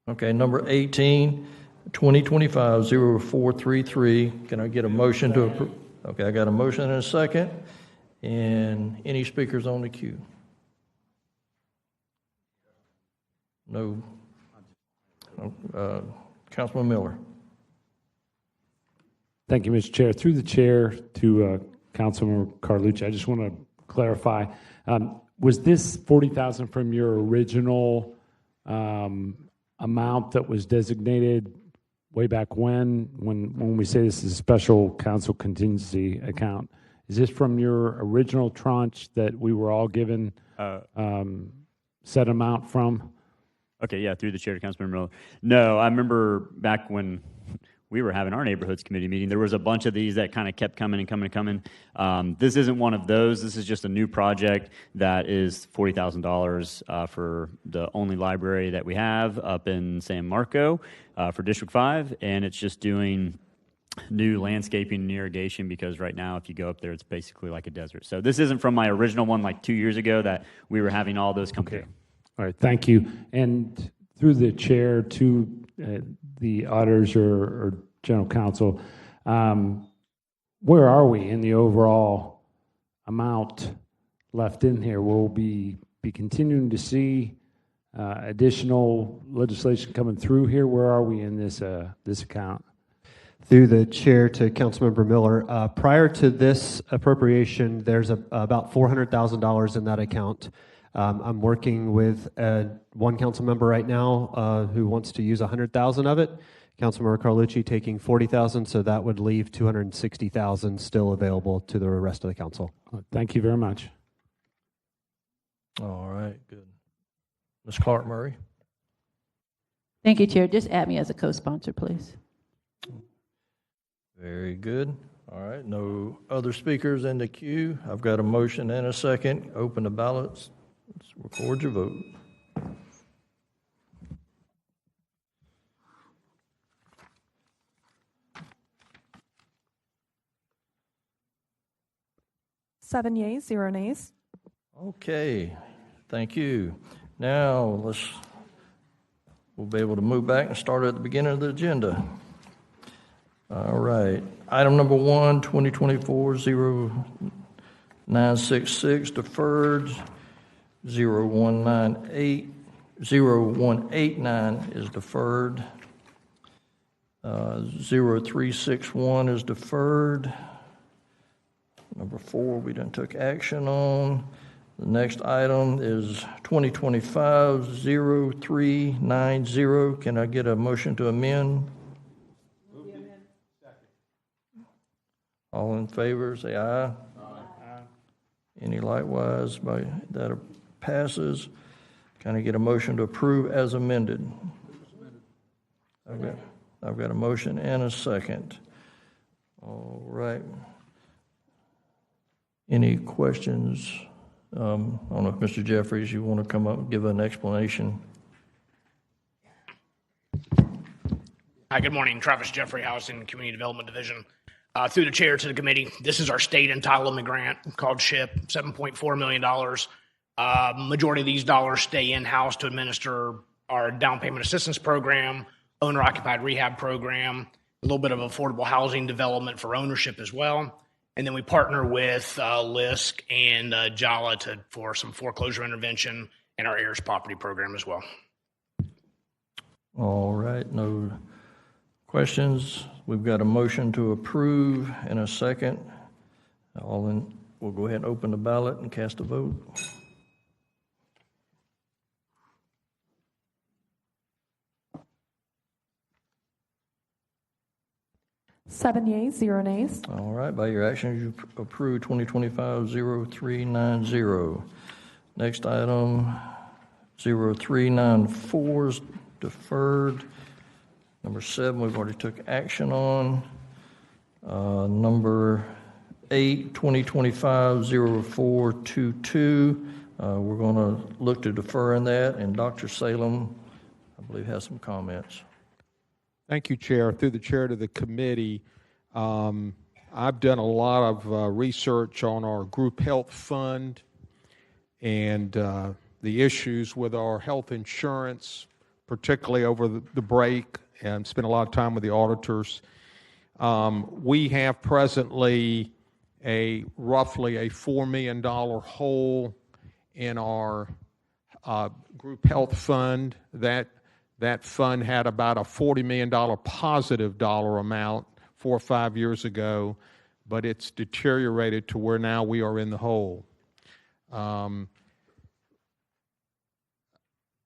Okay, number 18, 2025-0433. Can I get a motion to approve? Okay, I got a motion and a second. And any speakers on the queue? No. Councilman Miller. Thank you, Mr. Chair. Through the chair to Councilman Carlucci, I just want to clarify. Was this $40,000 from your original amount that was designated way back when we say this is a special council contingency account? Is this from your original tranche that we were all given set amount from? Okay, yeah, through the chair to Councilman Miller. No, I remember back when we were having our neighborhoods committee meeting, there was a bunch of these that kind of kept coming and coming and coming. This isn't one of those. This is just a new project that is $40,000 for the only library that we have up in San Marco for District 5, and it's just doing new landscaping and irrigation because right now if you go up there it's basically like a desert. So this isn't from my original one like 2 years ago that we were having all those come through. All right, thank you. And through the chair to the auditors or general counsel, where are we in the overall amount left in here? Will we be continuing to see additional legislation coming through here? Where are we in this account? Through the chair to Councilmember Miller, prior to this appropriation, there's about $400,000 in that account. I'm working with one council member right now who wants to use $100,000 of it. Councilmember Carlucci taking $40,000, so that would leave $260,000 still available to the rest of the council. Thank you very much. All right, good. Ms. Clark Murray. Thank you, Chair. Just add me as a co-sponsor, please. Very good. All right, no other speakers in the queue. I've got a motion and a second. Open the ballots. Let's record your vote. Seven yeas, 0 nays. Okay, thank you. Now we'll be able to move back and start at the beginning of the agenda. All right, item number 1, 2024-0966, deferred. 0189 is deferred. 0361 is deferred. Number 4 we done took action on. The next item is 2025-0390. Can I get a motion to amend? All in favor, say aye. Aye. Any likewise by that passes. Can I get a motion to approve as amended? I've got a motion and a second. All right. Any questions? I don't know if Mr. Jeffries, you want to come up and give an explanation? Hi, good morning. Travis Jeffrey, Housing and Community Development Division. Through the chair to the committee, this is our state entitlement grant called SHIP, $7.4 million. Majority of these dollars stay in-house to administer our down payment assistance program, owner-occupied rehab program, a little bit of affordable housing development for ownership as well. And then we partner with LISC and JALA for some foreclosure intervention and our heirs property program as well. All right, no questions. We've got a motion to approve and a second. We'll go ahead and open the ballot and cast a vote. Seven yeas, 0 nays. All right, by your actions, you approve 2025-0390. Next item, 0394 is deferred. Number 7, we've already took action on. Number 8, 2025-0422. We're going to look to defer in that, and Dr. Salem, I believe, has some comments. Thank you, Chair. Through the chair to the committee, I've done a lot of research on our group health fund and the issues with our health insurance, particularly over the break, and spent a lot of time with the auditors. We have presently roughly a $4 million hole in our group health fund. That fund had about a $40 million positive dollar amount 4 or 5 years ago, but it's deteriorated to where now we are in the hole. And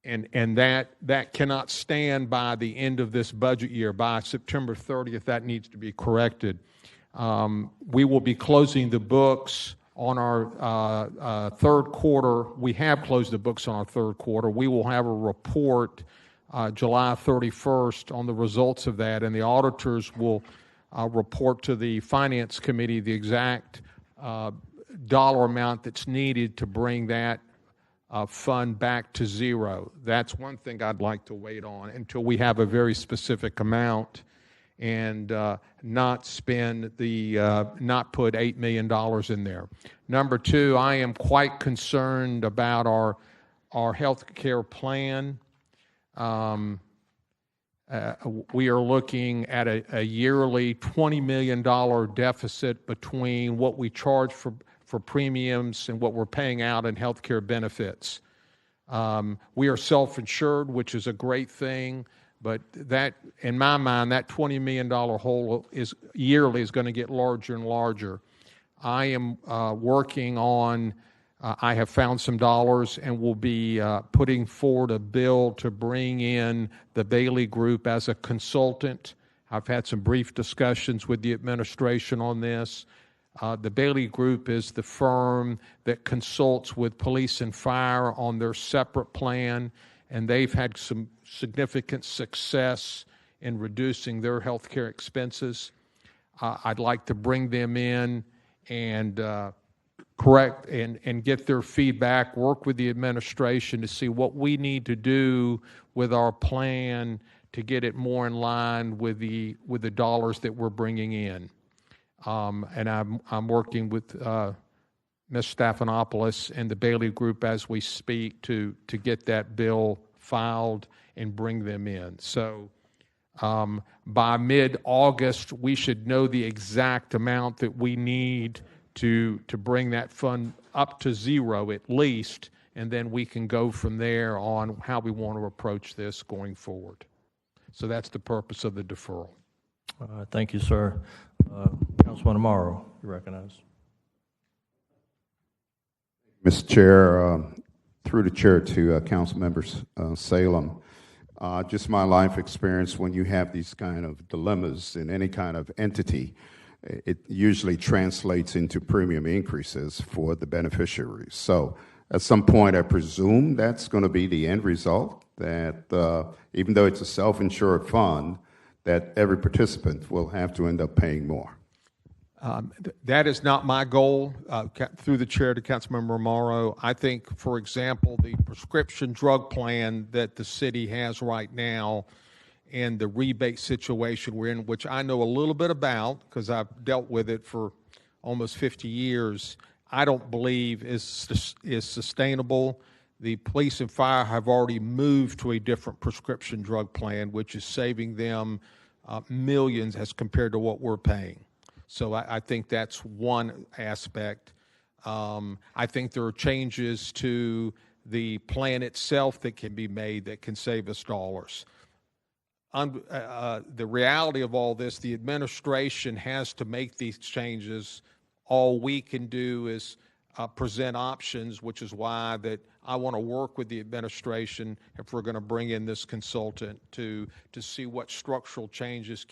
that cannot stand by the end of this budget year. By September 30th, that needs to be corrected. We will be closing the books on our third quarter. We have closed the books on our third quarter. We will have a report July 31st on the results of that, and the auditors will report to the Finance Committee the exact dollar amount that's needed to bring that fund back to zero. That's one thing I'd like to wait on until we have a very specific amount and not put $8 million in there. Number 2, I am quite concerned about our health care plan. We are looking at a yearly $20 million deficit between what we charge for premiums and what we're paying out in health care benefits. We are self-insured, which is a great thing, but that, in my mind, that $20 million hole yearly is going to get larger and larger. I am working on I have found some dollars and will be putting forward a bill to bring in the Bailey Group as a consultant. I've had some brief discussions with the administration on this. The Bailey Group is the firm that consults with police and fire on their separate plan, and they've had some significant success in reducing their health care expenses. I'd like to bring them in and correct and get their feedback, work with the administration to see what we need to do with our plan to get it more in line with the dollars that we're bringing in. And I'm working with Ms. Stephanopoulos and the Bailey Group as we speak to get that bill filed and bring them in. So by mid-August, we should know the exact amount that we need to bring that fund up to zero at least, and then we can go from there on how we want to approach this going forward. So that's the purpose of the deferral. Thank you, sir. Councilman Amaro, you recognize. Mr. Chair, through the chair to Council Members Salem, just my life experience, when you have these kind of dilemmas in any kind of entity, it usually translates into premium increases for the beneficiaries. So At some point, I presume that's going to be the end result, that even though it's a self-insured fund, that every participant will have to end up paying more. That is not my goal. Through the chair to Councilmember Morrow, I think, for example, the prescription drug plan that the city has right now and the rebate situation we're in, which I know a little bit about because I've dealt with it for almost 50 years, I don't believe is sustainable. The police and fire have already moved to a different prescription drug plan, which is saving them millions as compared to what we're paying. So I think that's one aspect. I think there are changes to the plan itself that can be made that can save us dollars. The reality of all this, the administration has to make these changes. All we can do is present options, which is why that I want to work with the administration if we're going to bring in this consultant to see what structural changes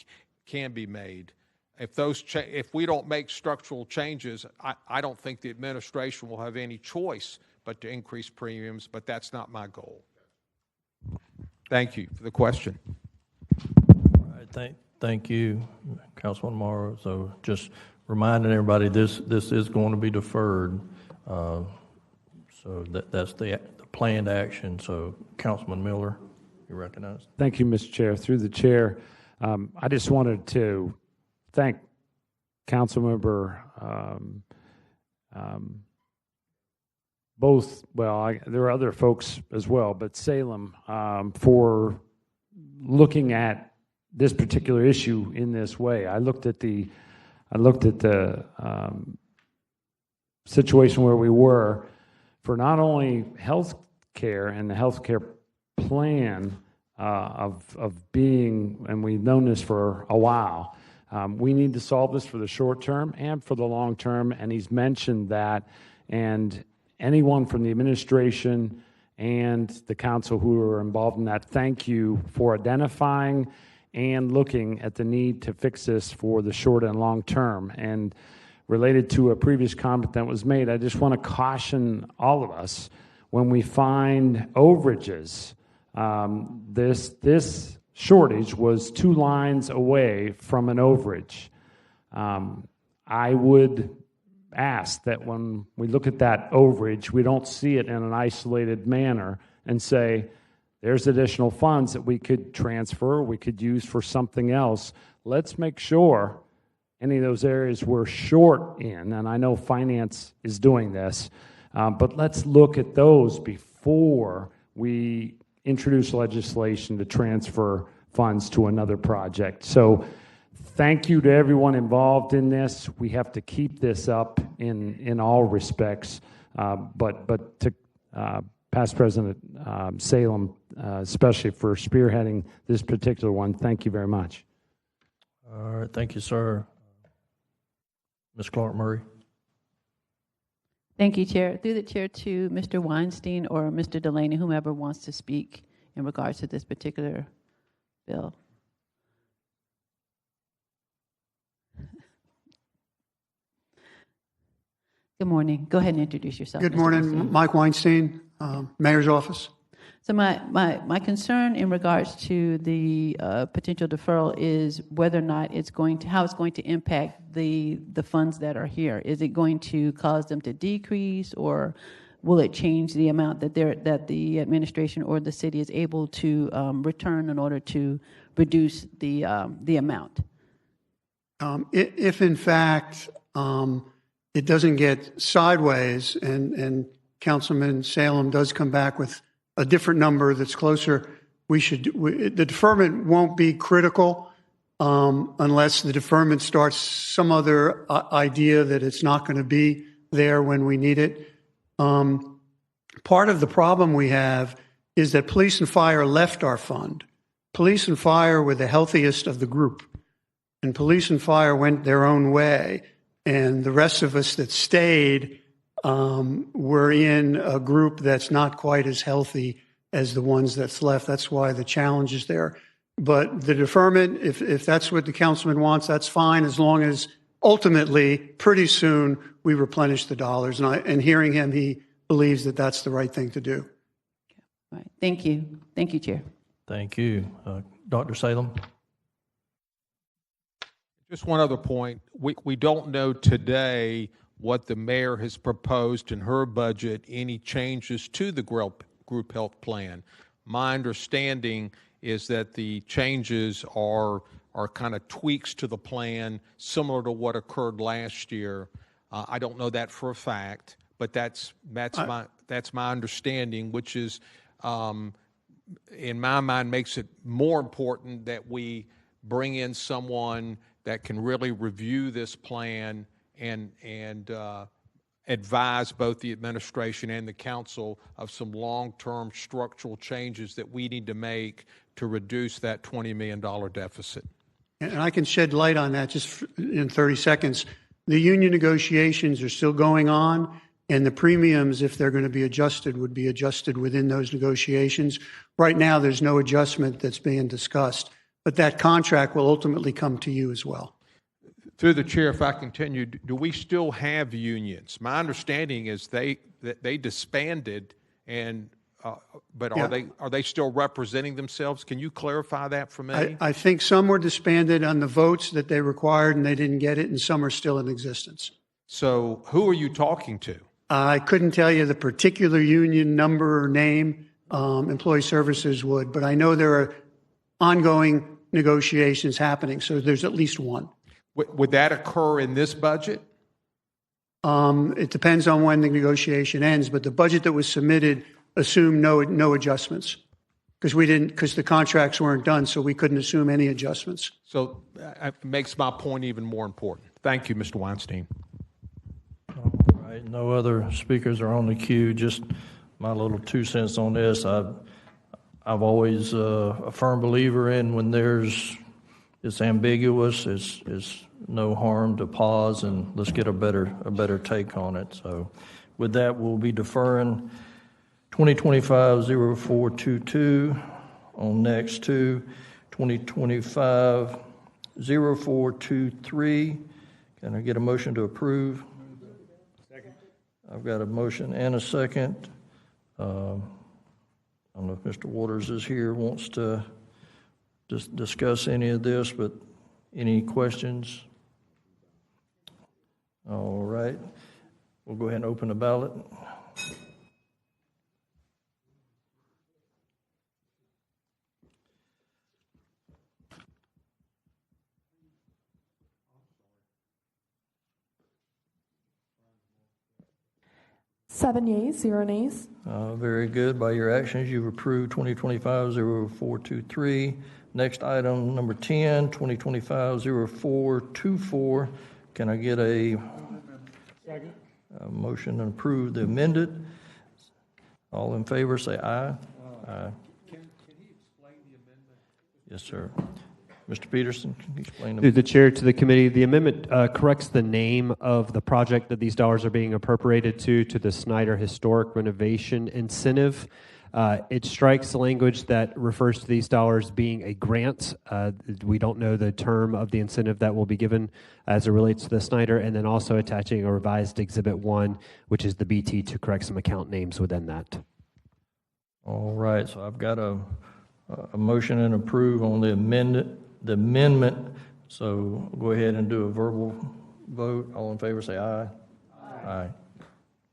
can be made. If we don't make structural changes, I don't think the administration will have any choice but to increase premiums, but that's not my goal. Thank you for the question. All right, thank you, Councilman Morrow. So just reminding everybody, this is going to be deferred. So that's the planned action. So Councilman Miller, you recognized. Thank you, Mr. Chair. Through the chair, I just wanted to thank Councilmember there are other folks as well, but Salem for looking at this particular issue in this way. I looked at the situation where we were for not only health care and the health care plan of being, and we've known this for a while, we need to solve this for the short term and for the long term, and he's mentioned that, and anyone from the administration and the council who are involved in that, thank you for identifying and looking at the need to fix this for the short and long term. And related to a previous comment that was made, I just want to caution all of us when we find overages. This shortage was 2 lines away from an overage. I would ask that when we look at that overage, we don't see it in an isolated manner and say, there's additional funds that we could transfer, we could use for something else. Let's make sure any of those areas we're short in, and I know finance is doing this, but let's look at those before we introduce legislation to transfer funds to another project. So thank you to everyone involved in this. We have to keep this up in all respects, but to Past President Salem, especially for spearheading this particular one, thank you very much. All right, thank you, sir. Ms. Clark Murray. Thank you, Chair. Through the chair to Mr. Weinstein or Mr. Delaney, whomever wants to speak in regards to this particular bill. Good morning. Go ahead and introduce yourself. Good Mr. morning. Weinstein. Mike Weinstein, Mayor's Office. So my concern in regards to the potential deferral is whether or not how it's going to impact the funds that are here. Is it going to cause them to decrease, or will it change the amount that the administration or the city is able to return in order to reduce the amount? If in fact it doesn't get sideways and Councilman Salem does come back with a different number that's closer, the deferment won't be critical unless the deferment starts some other idea that it's not going to be there when we need it. Part of the problem we have is that police and fire left our fund. Police and fire were the healthiest of the group, and police and fire went their own way, and the rest of us that stayed we're in a group that's not quite as healthy as the ones that's left. That's why the challenge is there. But the deferment, if that's what the councilman wants, that's fine, as long as ultimately, pretty soon, we replenish the dollars. And hearing him, he believes that that's the right thing to do. All right. Thank you. Thank you, Chair. Thank you. Dr. Salem? Just one other point. We don't know today what the mayor has proposed in her budget, any changes to the group health plan. My understanding is that the changes are kind of tweaks to the plan, similar to what occurred last year. I don't know that for a fact, but that's my understanding, which is, in my mind, makes it more important that we bring in someone that can really review this plan and advise both the administration and the council of some long-term structural changes that we need to make to reduce that $20 million deficit. And I can shed light on that just in 30 seconds. The union negotiations are still going on, and the premiums, if they're going to be adjusted, would be adjusted within those negotiations. Right now, there's no adjustment that's being discussed, but that contract will ultimately come to you as well. Through the chair, if I continue, do we still have unions? My understanding is that they disbanded, but are they still representing themselves? Can you clarify that for me? I think some were disbanded on the votes that they required and they didn't get it, and some are still in existence. So who are you talking to? I couldn't tell you the particular union number or name. Employee Services would, but I know there are ongoing negotiations happening, so there's at least one. Would that occur in this budget? It depends on when the negotiation ends, but the budget that was submitted assumed no adjustments because the contracts weren't done, so we couldn't assume any adjustments. So it makes my point even more important. Thank you, Mr. Weinstein. All right, no other speakers are on the queue. Just my little 2 cents on this. I've always a firm believer in when it's ambiguous, it's no harm to pause and let's get a better take on it. So with that, we'll be deferring 2025-0422 on next to 2025-0423. Can I get a motion to approve? Second. I've got a motion and a second. I don't know if Mr. Waters is here, wants to discuss any of this, but any questions? All right. We'll go ahead and open the ballot. Seven yeas, 0 nays. Very good. By your actions, you've approved 2025-0423. Next item, number 10, 2025-0424. Can I get a motion to approve the amended? All in favor, say aye. Aye. Can he explain the amendment? Yes, sir. Mr. Peterson, can you explain Through the chair to the committee, the amendment corrects the name of the project that these dollars are being appropriated to the Snyder Historic Renovation Incentive. It strikes the language that refers to these dollars being a grant. We don't know the term of the incentive that will be given as it relates to the Snyder, and then also attaching a revised Exhibit 1, which is the BT, to correct some account names within that. All right, so I've got a motion and approve on the amendment. So go ahead and do a verbal vote. All in favor say aye. Aye.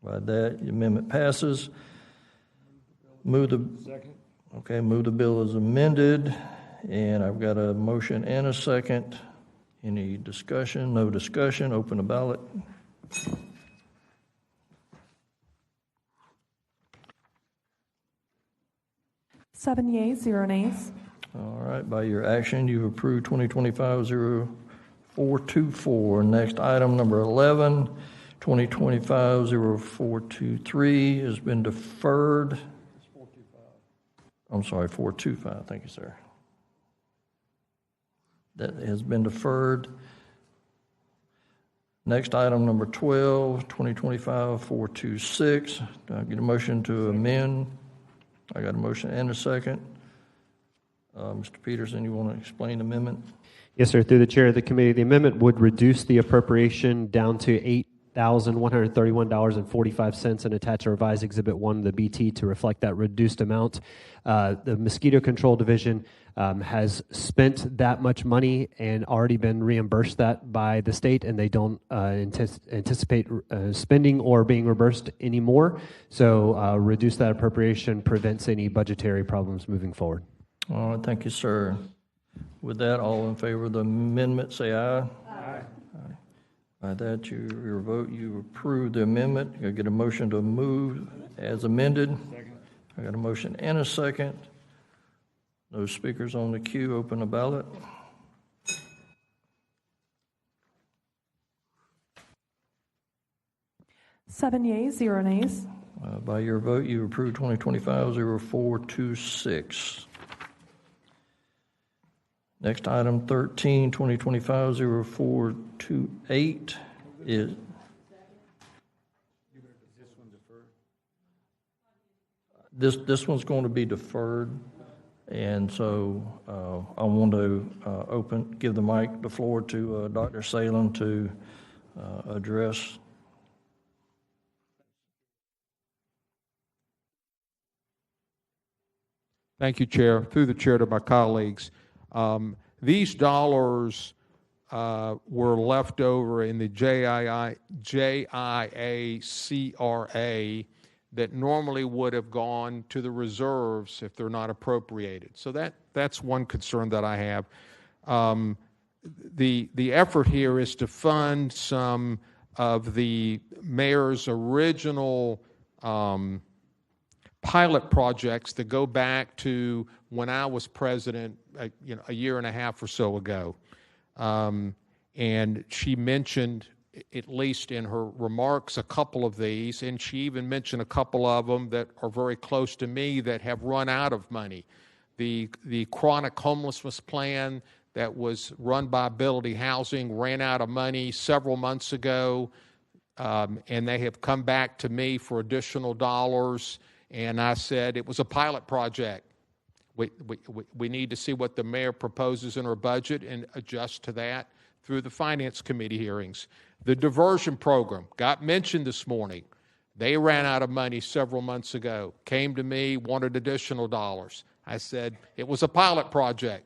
By that, the amendment passes. Move the bill as amended, and I've got a motion and a second. Any discussion? No discussion. Open the ballot. Seven yeas, 0 nays. All right, by your action, you've approved 2025-0424. Next item, number 11, 2025-0423 has been deferred. I'm sorry, 425. Thank you, sir. That has been deferred. Next item, number 12, 2025-426. Do I get a motion to amend? I got a motion and a second. Mr. Peterson, you want to explain the amendment? Yes, sir. Through the chair of the committee, the amendment would reduce the appropriation down to $1,131.45 and attach a revised Exhibit 1 of the BT to reflect that reduced amount. The Mosquito Control Division has spent that much money and already been reimbursed that by the state, and they don't anticipate spending or being reimbursed anymore. So reduce that appropriation prevents any budgetary problems moving forward. All right, thank you, sir. With that, all in favor of the amendment, say aye. Aye. By that, your vote, you approve the amendment. I get a motion to move as amended. Second. I got a motion and a second. No speakers on the queue. Open the ballot. Seven yeas, 0 nays. By your vote, you approve 2025-0426. Next item, 13, 2025-0428 is. This one's going to be deferred, and so I want to give the floor to Dr. Salem to address. Thank you, Chair. Through the chair to my colleagues. These dollars were left over in the JIA CRA that normally would have gone to the reserves if they're not appropriated. So that's one concern that I have. The effort here is to fund some of the mayor's original pilot projects that go back to when I was president, a year and a half or so ago. And she mentioned, at least in her remarks, a couple of these, and she even mentioned a couple of them that are very close to me that have run out of money. The chronic homelessness plan that was run by Ability Housing ran out of money several months ago, and they have come back to me for additional dollars. And I said it was a pilot project. We need to see what the mayor proposes in her budget and adjust to that through the Finance Committee hearings. The diversion program got mentioned this morning. They ran out of money several months ago, came to me, wanted additional dollars. I said it was a pilot project.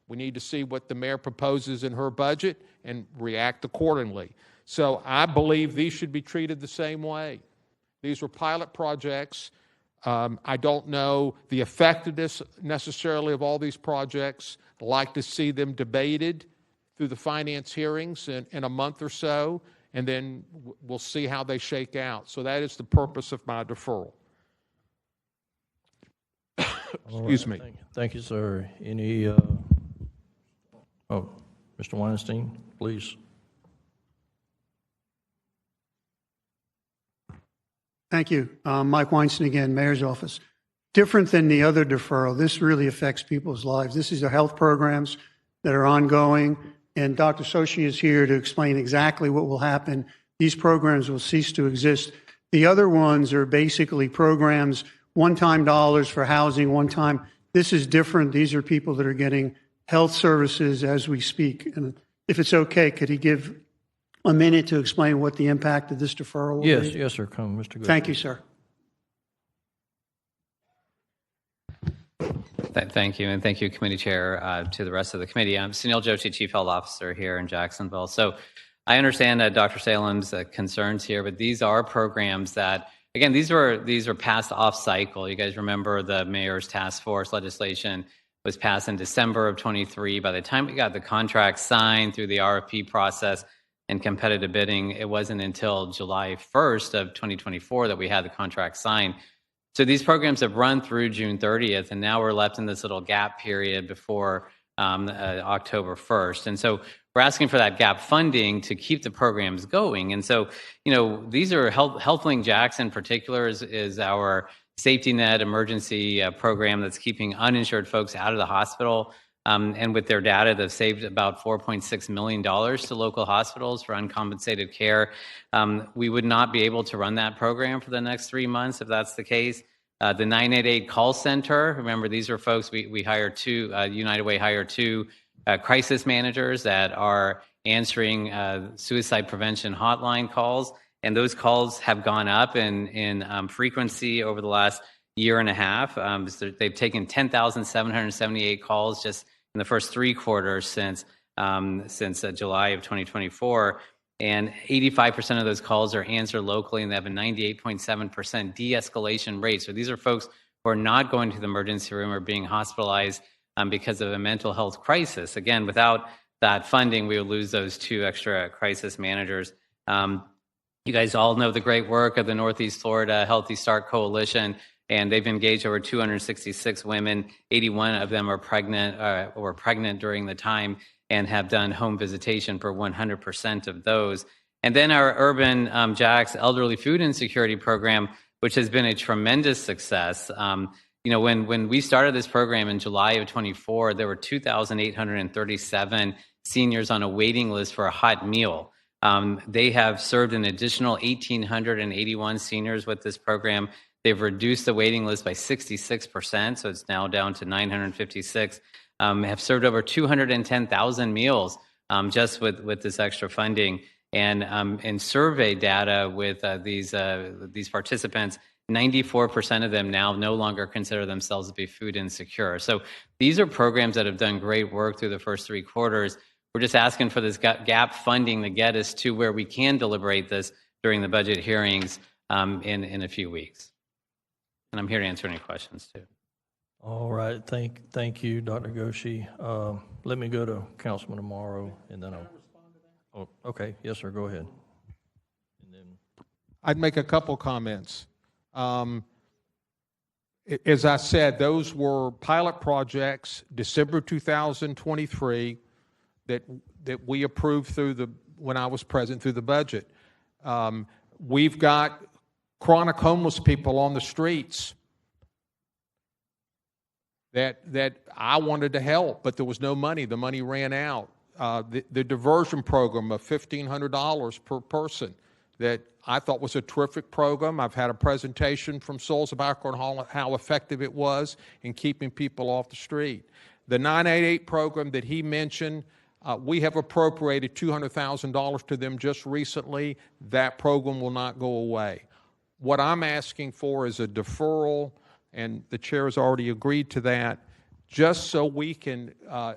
We need to see what the mayor proposes in her budget and react accordingly. So I believe these should be treated the same way. These were pilot projects. I don't know the effectiveness necessarily of all these projects. I'd like to see them debated through the finance hearings in a month or so, and then we'll see how they shake out. So that is the purpose of my deferral. Excuse me. Thank you, sir. Any, Mr. Weinstein, please. Thank you. Mike Weinstein again, Mayor's Office. Different than the other deferral, this really affects people's lives. This is the health programs that are ongoing, and Dr. Soshi is here to explain exactly what will happen. These programs will cease to exist. The other ones are basically programs, one-time dollars for housing, one-time. This is different. These are people that are getting health services as we speak. And if it's okay, could he give a minute to explain what the impact of this deferral will be? Yes, sir. Come, Mr. Good. Thank you, sir. Thank you, and thank you, Committee Chair, to the rest of the committee. I'm Sunil Joshi, Chief Health Officer here in Jacksonville. So I understand Dr. Salem's concerns here, but these are programs that, again, these are passed off cycle. You guys remember the mayor's task force legislation was passed in December of 23. By the time we got the contract signed through the RFP process and competitive bidding, it wasn't until July 1st of 2024 that we had the contract signed. So these programs have run through June 30th, and now we're left in this little gap period before October 1st. And so we're asking for that gap funding to keep the programs going. And so, these are HealthLink Jackson in particular is our safety net emergency program that's keeping uninsured folks out of the hospital. And with their data, they've saved about $4.6 million to local hospitals for uncompensated care. We would not be able to run that program for the next 3 months if that's the case. The 988 call center, remember, these are folks, we hire two, United Way hired two crisis managers that are answering suicide prevention hotline calls And those calls have gone up in frequency over the last year and a half. So they've taken 10,778 calls just in the first 3 quarters since July of 2024. And 85% of those calls are answered locally, and they have a 98.7% de-escalation rate. So these are folks who are not going to the emergency room or being hospitalized because of a mental health crisis. Again, without that funding, we would lose those 2 extra crisis managers. You guys all know the great work of the Northeast Florida Healthy Start Coalition, and they've engaged over 266 women. 81 of them are pregnant or were pregnant during the time, and have done home visitation for 100% of those. And then our Urban JAX Elderly Food Insecurity Program, which has been a tremendous success. When we started this program in July of 24, there were 2,837 seniors on a waiting list for a hot meal. They have served an additional 1,881 seniors with this program. They've reduced the waiting list by 66%, so it's now down to 956. Have served over 210,000 meals just with this extra funding. And in survey data with these participants, 94% of them now no longer consider themselves to be food insecure. So these are programs that have done great work through the first 3 quarters. We're just asking for this gap funding to get us to where we can deliberate this during the budget hearings in a few weeks. And I'm here to answer any questions too. All right, thank you, Dr. Goshi. Let me go to Councilman Amaro, and then I'll. Oh, okay, yes, sir. Go ahead. And then I'd make a couple comments. As I said, those were pilot projects, December 2023, that we approved when I was present through the budget. We've got chronic homeless people on the streets that I wanted to help, but there was no money. The money ran out. The diversion program of $1,500 per person that I thought was a terrific program. I've had a presentation from Souls of Akron Hall how effective it was in keeping people off the street. The 988 program that he mentioned, we have appropriated $200,000 to them just recently. That program will not go away. What I'm asking for is a deferral, and the chair has already agreed to that, just so we can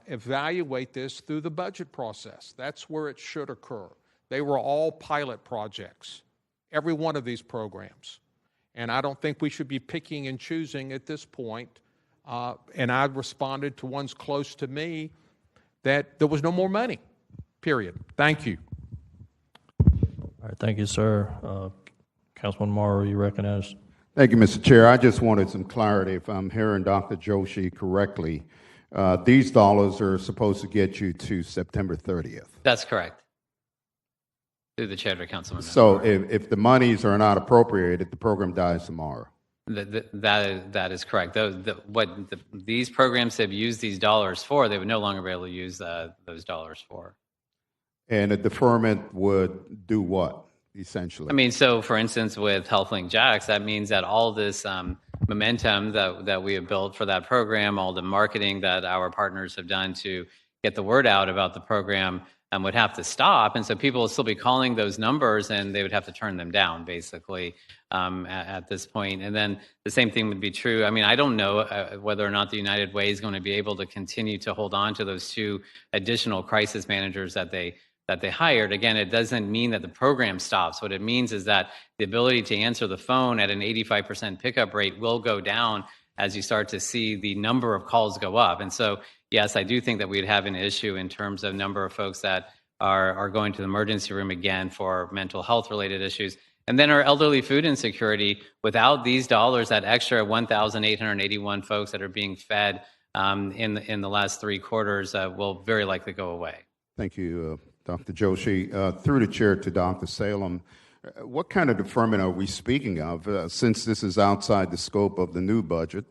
evaluate this through the budget process. That's where it should occur. They were all pilot projects, every one of these programs. And I don't think we should be picking and choosing at this point. And I responded to ones close to me that there was no more money, period. Thank you. all right, thank you, sir. Councilman Morrow, you recognize. Thank you, Mr. Chair. I just wanted some clarity. If I'm hearing Dr. Joshi correctly, these dollars are supposed to get you to September 30th. That's correct. Through the chair to Councilman. So if the monies are not appropriated, the program dies tomorrow. That is correct. These programs have used these dollars for, they would no longer be able to use those dollars for. And a deferment would do what, essentially? I mean, so for instance, with HealthLink JAX, that means that all this momentum that we have built for that program, all the marketing that our partners have done to get the word out about the program would have to stop. And so people will still be calling those numbers, and they would have to turn them down, basically, at this point. And then the same thing would be true. I mean, I don't know whether or not the United Way is going to be able to continue to hold on to those 2 additional crisis managers that they hired. Again, it doesn't mean that the program stops. What it means is that the ability to answer the phone at an 85% pickup rate will go down as you start to see the number of calls go up. And so, yes, I do think that we'd have an issue in terms of number of folks that are going to the emergency room again for mental health related issues. And then our elderly food insecurity, without these dollars, that extra 1,881 folks that are being fed in the last 3 quarters will very likely go away. Thank you, Dr. Joshi. Through the chair to Dr. Salem, what kind of deferment are we speaking of? Since this is outside the scope of the new budget,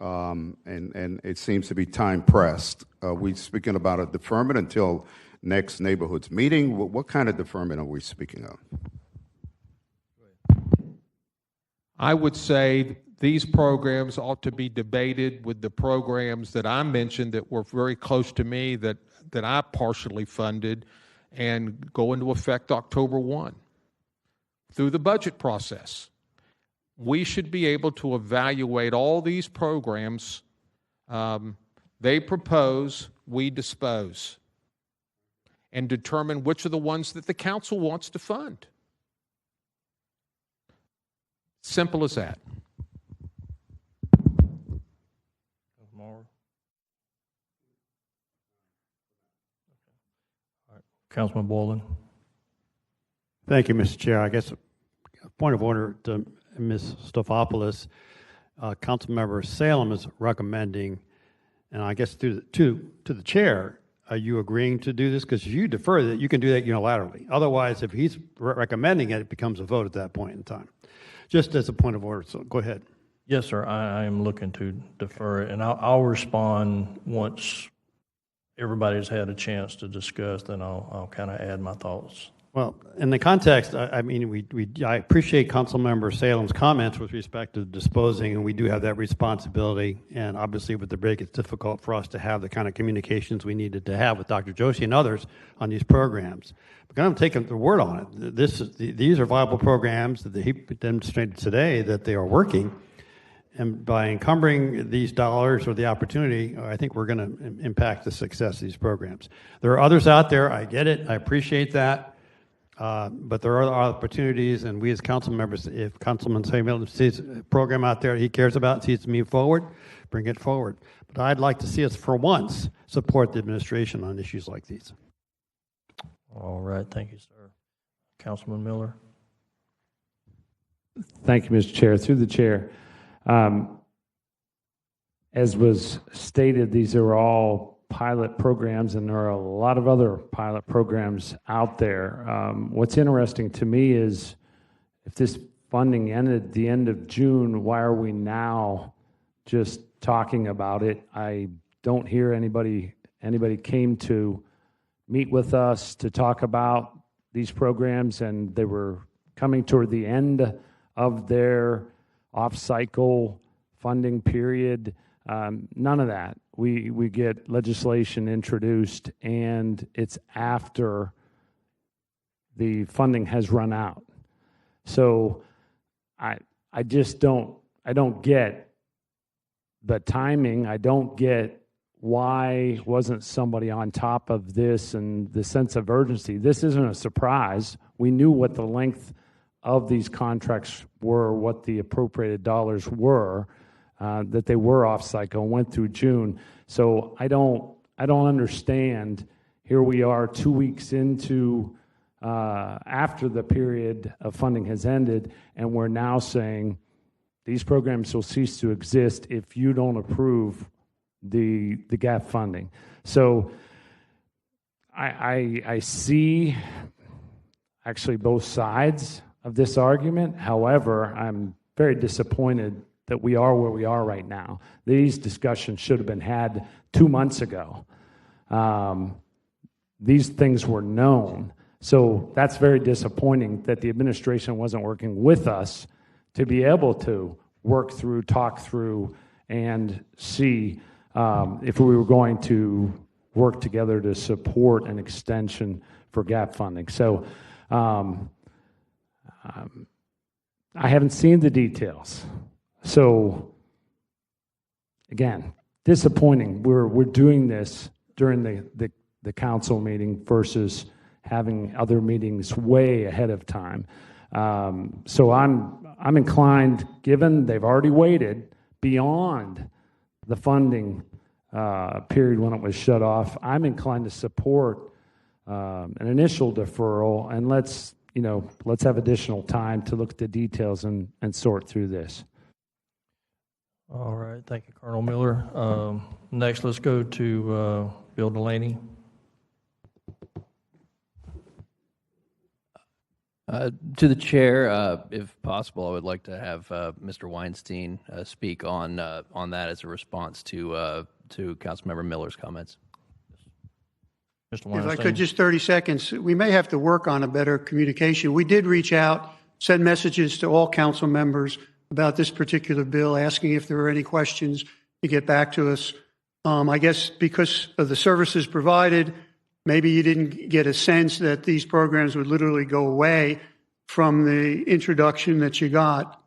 and it seems to be time pressed, are we speaking about a deferment until next neighborhoods meeting? What kind of deferment are we speaking of? I would say these programs ought to be debated with the programs that I mentioned that were very close to me that I partially funded and go into effect October 1. through the budget process. We should be able to evaluate all these programs. They propose, we dispose, and determine which are the ones that the council wants to fund. Simple as that. Councilman Boylan. Thank you, Mr. Chair. I guess a point of order to Ms. Stofopoulos. Councilmember Salem is recommending, and I guess to the chair, are you agreeing to do this? Because if you defer that, you can do that unilaterally. Otherwise, if he's recommending it, it becomes a vote at that point in time. Just as a point of order, so go ahead. Yes, sir. I am looking to defer it, and I'll respond once everybody's had a chance to discuss. Then I'll kind of add my thoughts. Well, in the context, I appreciate Councilmember Salem's comments with respect to disposing, and we do have that responsibility. And obviously, with the break, it's difficult for us to have the kind of communications we needed to have with Dr. Joshi and others on these programs. But I'm taking the word on it. These are viable programs that he demonstrated today that they are working. And by encumbering these dollars or the opportunity, I think we're going to impact the success of these programs. There are others out there. I get it. I appreciate that. But there are opportunities, and we as council members, if Councilman Samuel sees a program out there he cares about, sees to move forward, bring it forward. But I'd like to see us, for once, support the administration on issues like these. All right. Thank you, sir. Councilman Miller. Thank you, Mr. Chair. Through the chair. As was stated, these are all pilot programs, and there are a lot of other pilot programs out there. What's interesting to me is if this funding ended at the end of June, why are we now just talking about it? I don't hear anybody came to meet with us to talk about these programs, and they were coming toward the end of their off-cycle funding period. None of that. We get legislation introduced, and it's after the funding has run out. So I just don't get the timing. I don't get why wasn't somebody on top of this and the sense of urgency. This isn't a surprise. We knew what the length of these contracts were, what the appropriated dollars were. That they were off cycle and went through June. So I don't understand. Here we are 2 weeks into after the period of funding has ended, and we're now saying these programs will cease to exist if you don't approve the gap funding. So I see actually both sides of this argument. However, I'm very disappointed that we are where we are right now. These discussions should have been had 2 months ago. These things were known. So that's very disappointing that the administration wasn't working with us to be able to work through, talk through, and see if we were going to work together to support an extension for gap funding. So I haven't seen the details. So, again, disappointing. We're doing this during the council meeting versus having other meetings way ahead of time. So I'm inclined, given they've already waited beyond the funding period when it was shut off, I'm inclined to support an initial deferral, and let's have additional time to look at the details and sort through this. All right, thank you, Colonel Miller. Next, let's go to Bill Delaney. To the chair, if possible, I would like to have Mr. Weinstein speak on that as a response to Councilmember Miller's comments. Mr. Weinstein. If I could, just 30 seconds. We may have to work on a better communication. We did reach out, send messages to all council members about this particular bill, asking if there were any questions to get back to us. I guess because of the services provided, maybe you didn't get a sense that these programs would literally go away from the introduction that you got,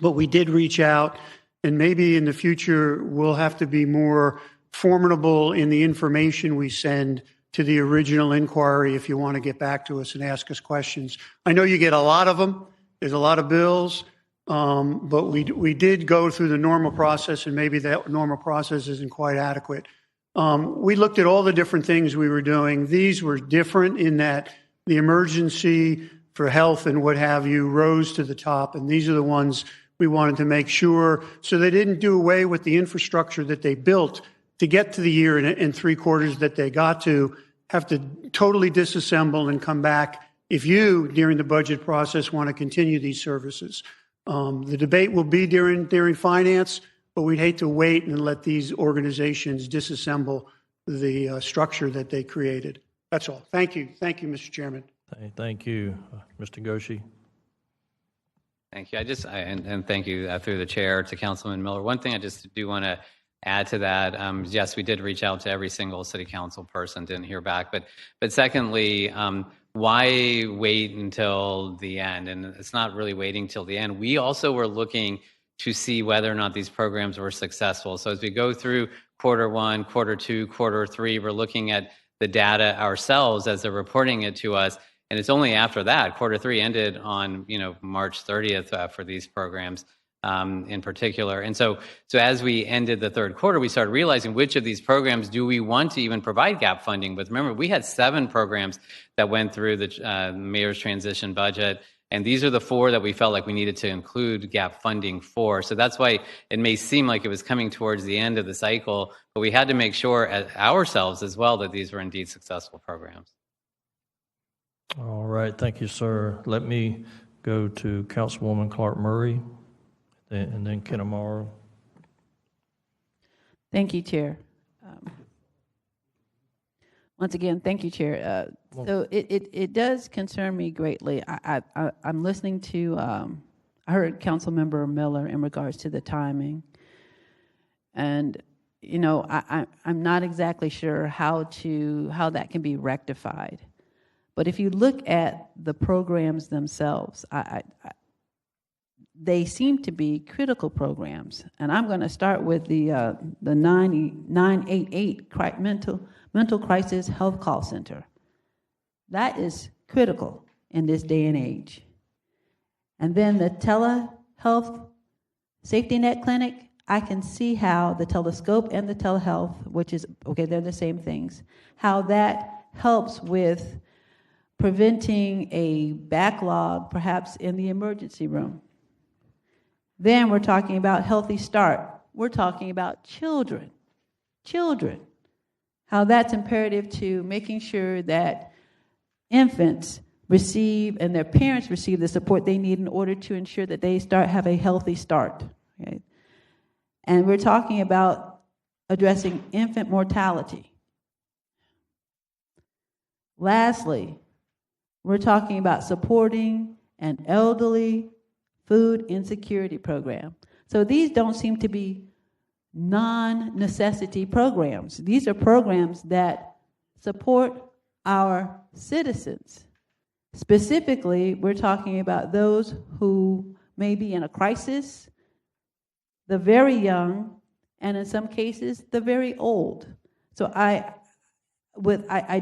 but we did reach out, and maybe in the future we'll have to be more formidable in the information we send to the original inquiry if you want to get back to us and ask us questions. I know you get a lot of them. There's a lot of bills, but we did go through the normal process, and maybe that normal process isn't quite adequate. We looked at all the different things we were doing. These were different in that the emergency for health and what have you rose to the top, and these are the ones we wanted to make sure so they didn't do away with the infrastructure that they built to get to the year and 3 quarters that they got to, have to totally disassemble and come back if you, during the budget process, want to continue these services. The debate will be during finance, but we'd hate to wait and let these organizations disassemble the structure that they created. That's all. Thank you. Thank you, Mr. Chairman. Thank you. Mr. Goshi. Thank you. And thank you through the chair to Councilman Miller. One thing I just do want to add to that, yes, we did reach out to every single city council person, didn't hear back. But secondly, why wait until the end? And it's not really waiting till the end. We also were looking to see whether or not these programs were successful. So as we go through Q1, Q2, Q3, we're looking at the data ourselves as they're reporting it to us. And it's only after that, Q3 ended on March 30th for these programs in particular. And so as we ended the third quarter, we started realizing which of these programs do we want to even provide gap funding with. Remember, we had 7 programs that went through the mayor's transition budget. And these are the 4 that we felt like we needed to include gap funding for. So that's why it may seem like it was coming towards the end of the cycle, but we had to make sure ourselves as well that these were indeed successful programs. All right. Thank you, sir. Let me go to Councilwoman Clark Murray and then Ken Amaro. Thank you, Chair. Once again, thank you, Chair. So it does concern me greatly. I'm listening to, I heard Councilmember Miller in regards to the timing. And, I'm not exactly sure how that can be rectified. But if you look at the programs themselves, they seem to be critical programs. And I'm going to start with the 988 Mental Crisis Health Call Center. That is critical in this day and age. And then the telehealth safety net clinic, I can see how the telescope and the telehealth, which is, okay, they're the same things, how that helps with preventing a backlog perhaps in the emergency room. Then we're talking about Healthy Start. We're talking about children, how that's imperative to making sure that infants receive and their parents receive the support they need in order to ensure that they have a healthy start. Okay? And we're talking about addressing infant mortality. Lastly, we're talking about supporting an elderly food insecurity program. So these don't seem to be non-necessity programs. These are programs that support our citizens. Specifically, we're talking about those who may be in a crisis, the very young, and in some cases, the very old. So I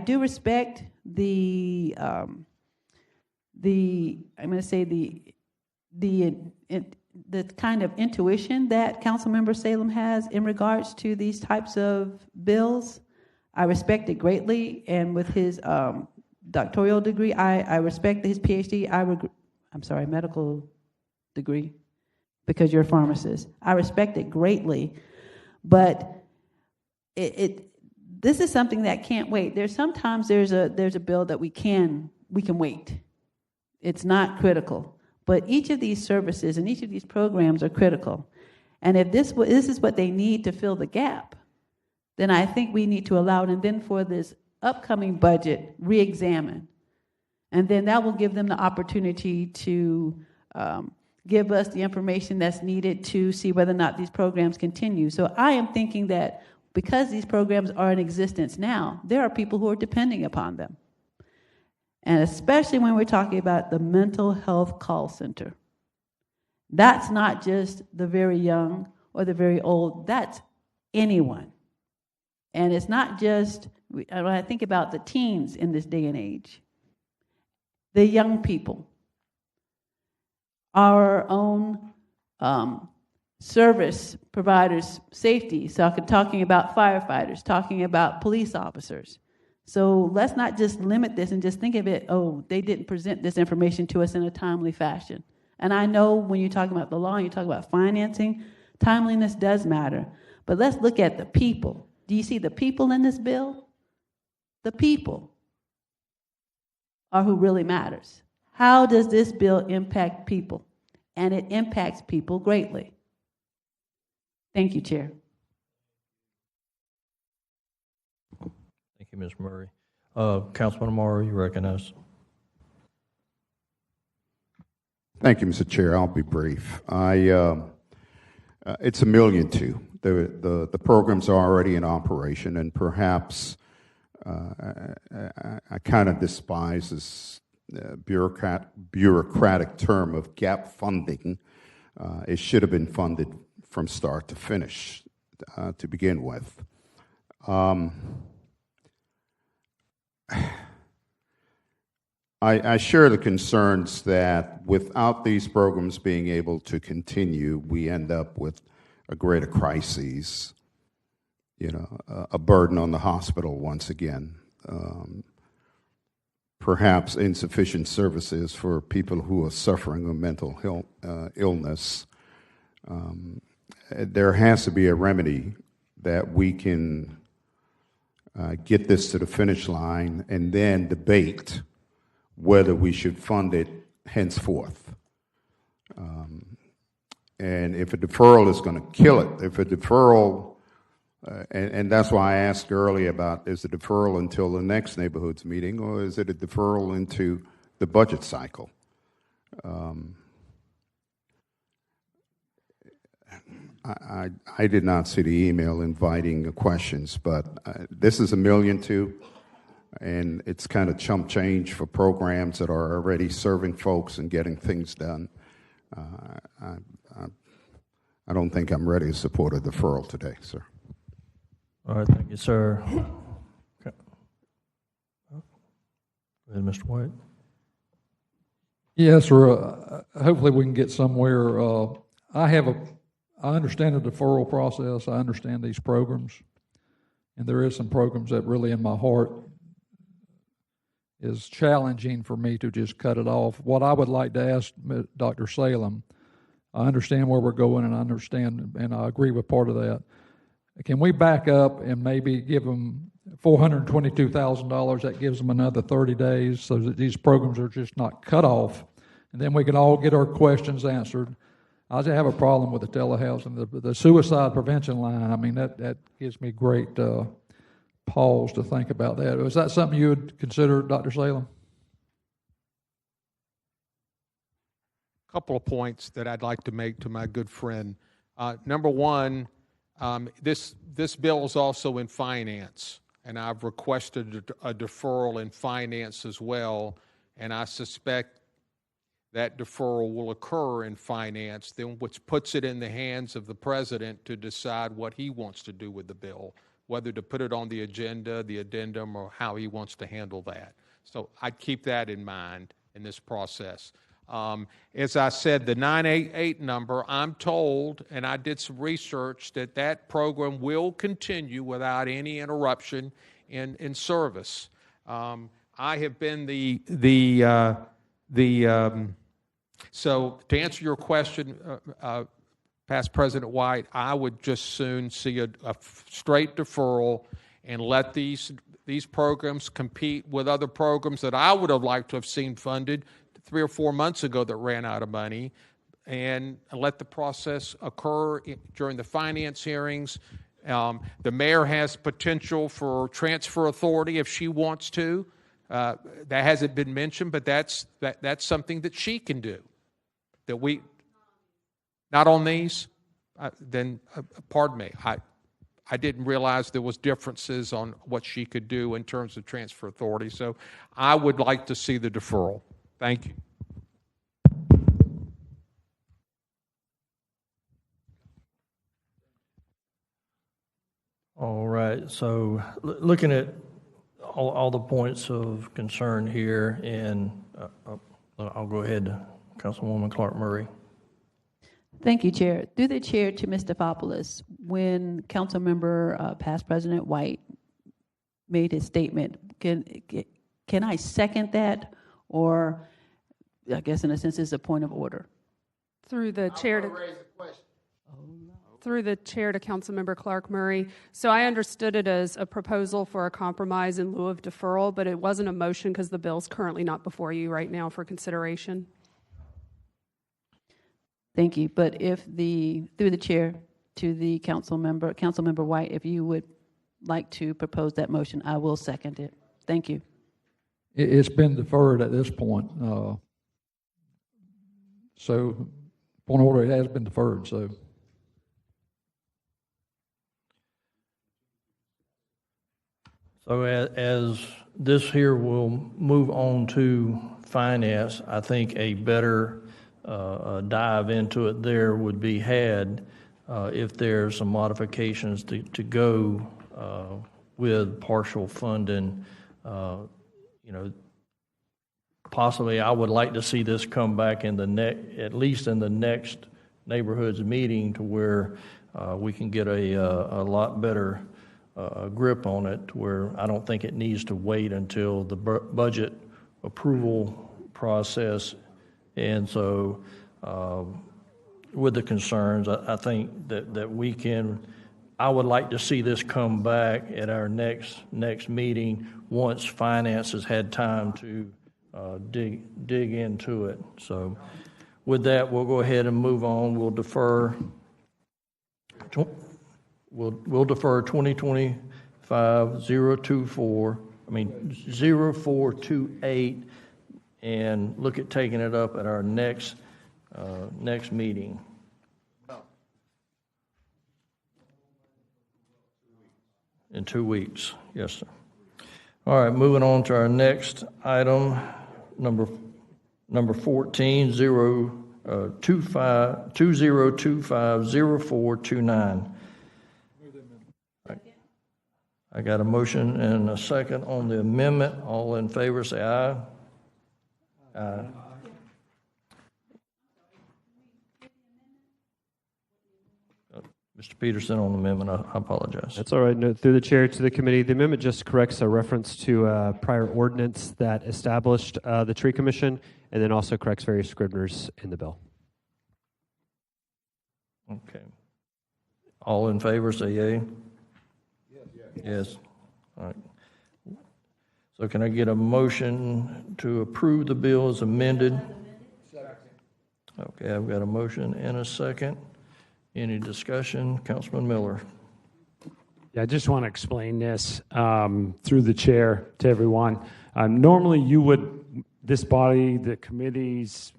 do respect the I'm going to say the kind of intuition that Councilmember Salem has in regards to these types of bills. I respect it greatly, and with his doctoral degree, I respect his PhD. Medical degree, because you're a pharmacist. I respect it greatly, but this is something that can't wait. There's a bill that we can wait. It's not critical, but each of these services and each of these programs are critical. And if this is what they need to fill the gap, then I think we need to allow it, and then for this upcoming budget, re-examine. And then that will give them the opportunity to give us the information that's needed to see whether or not these programs continue. So I am thinking that because these programs are in existence now, there are people who are depending upon them. And especially when we're talking about the mental health call center. That's not just the very young or the very old, that's anyone. And it's not just, when I think about the teens in this day and age, the young people, our own service providers' safety, so talking about firefighters, talking about police officers. So let's not just limit this and just think of it, oh, they didn't present this information to us in a timely fashion. And I know when you're talking about the law and you talk about financing, timeliness does matter. But let's look at the people. Do you see the people in this bill? The people are who really matters. How does this bill impact people? And it impacts people greatly. Thank you, Chair. Thank you, Ms. Murray. Councilman Amaro, you recognize. Thank you, Mr. Chair. I'll be brief. It's $1.2 million. The programs are already in operation, and perhaps I kind of despise this bureaucratic term of gap funding. It should have been funded from start to finish to begin with. I share the concerns that without these programs being able to continue, we end up with a greater crisis, a burden on the hospital once again, perhaps insufficient services for people who are suffering with mental illness. There has to be a remedy that we can get this to the finish line and then debate whether we should fund it henceforth. And if a deferral is going to kill it, if a deferral, and that's why I asked earlier about, is a deferral until the next neighborhoods meeting, or is it a deferral into the budget cycle? I did not see the email inviting the questions, but this is $1.2 million, and it's kind of chump change for programs that are already serving folks and getting things done. I don't think I'm ready to support a deferral today, sir. All right, thank you, sir. Okay. Mr. White. Yes, sir. Hopefully we can get somewhere. I understand the deferral process. I understand these programs. And there is some programs that really in my heart is challenging for me to just cut it off. What I would like to ask Dr. Salem, I understand where we're going, and I understand, and I agree with part of that. Can we back up and maybe give them $422,000? That gives them another 30 days so that these programs are just not cut off, and then we can all get our questions answered. I just have a problem with the telehousing, the suicide prevention line. I mean, that gives me great pause to think about that. Is that something you would consider, Dr. Salem? A couple of points that I'd like to make to my good friend. Number one, this bill is also in finance, and I've requested a deferral in finance as well, and I suspect that deferral will occur in finance, then which puts it in the hands of the president to decide what he wants to do with the bill, whether to put it on the agenda, the addendum, or how he wants to handle that. So I'd keep that in mind in this process. As I said, the 988 number, I'm told, and I did some research, that program will continue without any interruption in service. I have been so to answer your question, past President White, I would just soon see a straight deferral and let these programs compete with other programs that I would have liked to have seen funded 3 or 4 months ago that ran out of money, and let the process occur during the finance hearings. The mayor has potential for transfer authority if she wants to. That hasn't been mentioned, but that's something that she can do. That we, not on these, then pardon me. I didn't realize there was differences on what she could do in terms of transfer authority. So I would like to see the deferral. Thank you. All right, so looking at all the points of concern here, and I'll go ahead to Councilwoman Clark Murray. Thank you, Chair. Through the chair to Ms. Stefopoulos, when Councilmember past President White made his statement, can I second that, or I guess in a sense it's a point of order? Through the chair to Councilmember Clark Murray. So I understood it as a proposal for a compromise in lieu of deferral, but it wasn't a motion because the bill's currently not before you right now for consideration. Thank you. But through the chair to the Councilmember White, if you would like to propose that motion, I will second it. Thank you. It's been deferred at this point. So, point of order, it has been deferred, so. So as this here will move on to finance, I think a better dive into it there would be had if there's some modifications to go with partial funding. Possibly I would like to see this come back in at least in the next neighborhoods meeting, to where we can get a lot better grip on it, where I don't think it needs to wait until the budget approval process. And so with the concerns, I think that I would like to see this come back at our next meeting once finance has had time to dig into it. So with that, we'll go ahead and move on. We'll defer 0428, and look at taking it up at our next meeting. In 2 weeks, yes, sir. All right, moving on to our next item, number 14, 2025-0429. I got a motion and a second on the amendment. All in favor, say aye. Aye. Mr. Peterson on the amendment, I apologize. That's all right. No, through the chair to the committee, the amendment just corrects a reference to a prior ordinance that established the tree commission, and then also corrects various scriveners in the bill. Okay. All in favor, say yea. Yes. All right. So can I get a motion to approve the bill as amended? Okay, I've got a motion and a second. Any discussion? Councilman Miller. Yeah, I just want to explain this through the chair to everyone. Normally this body, the committees,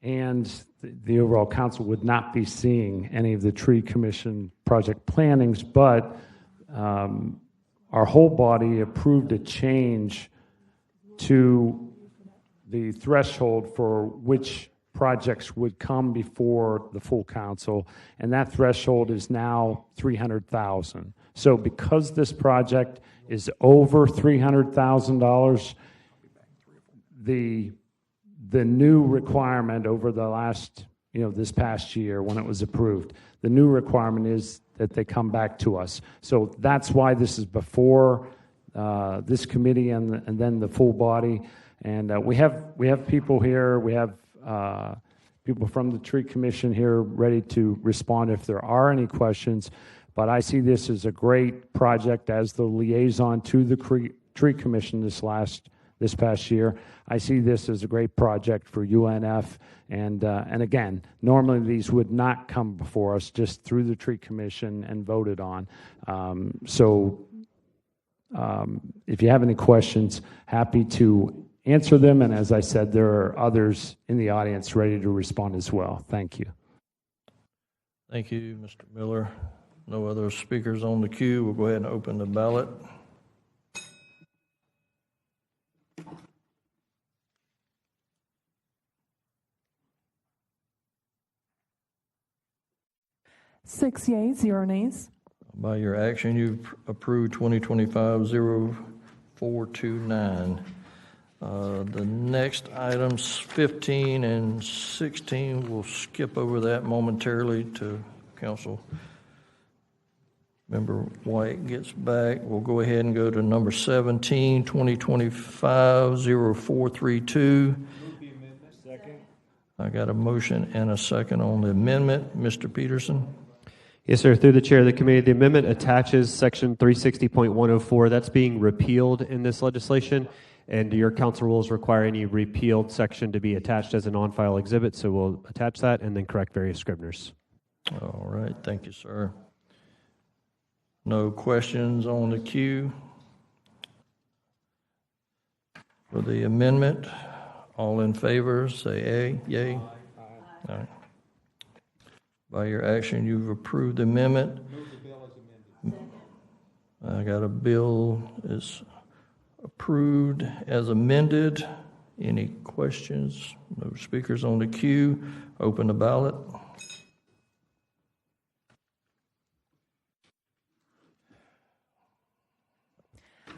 and the overall council would not be seeing any of the tree commission project plannings, but our whole body approved a change to the threshold for which projects would come before the full council, and that threshold is now $300,000. So because this project is over $300,000, the new requirement over the last, this past year when it was approved, the new requirement is that they come back to us. So that's why this is before this committee and then the full body. And we have people here. We have people from the Tree Commission here ready to respond if there are any questions. But I see this as a great project as the liaison to the Tree Commission this past year. I see this as a great project for UNF. And again, normally these would not come before us, just through the Tree Commission and voted on. If you have any questions, happy to answer them. And as I said, there are others in the audience ready to respond as well. Thank you. Thank you, Mr. Miller. No other speakers on the queue. We'll go ahead and open the ballot. Six yeas, 0 nays. By your action, you've approved 2025-0429. The next items, 15 and 16, we'll skip over that momentarily to Council Member White gets back. We'll go ahead and go to number 17, 2025-0432. I got a motion and a second on the amendment. Mr. Peterson? Yes, sir. Through the chair of the committee, the amendment attaches section 360.104. That's being repealed in this legislation, and your council rules require any repealed section to be attached as an on-file exhibit, so we'll attach that and then correct various scriveners. All right, thank you, sir. No questions on the queue for the amendment. All in favor, say aye. Yay. Aye. By your action, you've approved the amendment. I got a bill is approved as amended. Any questions? No speakers on the queue. Open the ballot.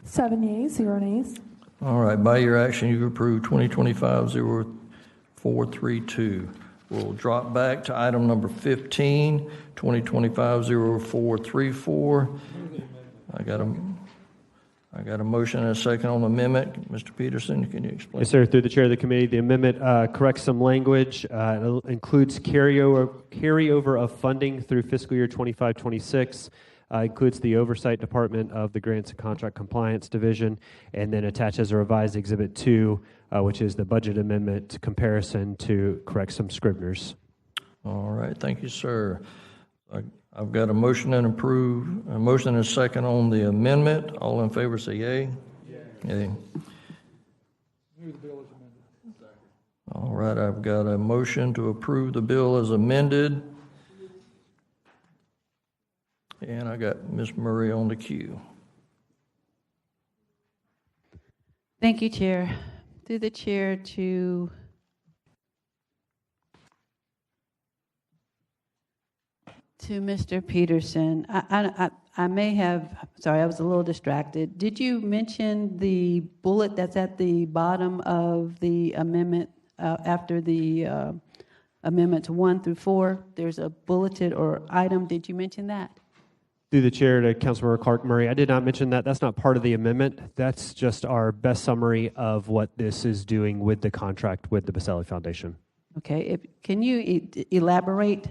Seven yeas, 0 nays. All right, by your action, you've approved 2025-0432. We'll drop back to item number 15, 2025-0434. I got a motion and a second on the amendment. Mr. Peterson, can you explain? Yes, sir. Through the chair of the committee, the amendment corrects some language. It includes carryover of funding through fiscal year 25-26. Includes the oversight department of the Grants and Contract Compliance Division, and then attaches a revised Exhibit 2, which is the budget amendment comparison to correct some scriveners. All right, thank you, sir. I've got a motion and a motion and a second on the amendment. All in favor say yay. Yay. All right, I've got a motion to approve the bill as amended. And I got Ms. Murray on the queue. Thank you, Chair. Through the chair to Mr. Peterson. I may have, sorry, I was a little distracted. Did you mention the bullet that's at the bottom of the amendment after the amendments 1 through 4? There's a bulleted or item. Did you mention that? Through the chair to Councilmember Clark Murray, I did not mention that. That's not part of the amendment. That's just our best summary of what this is doing with the contract with the Baselli Foundation. Okay. Can you elaborate?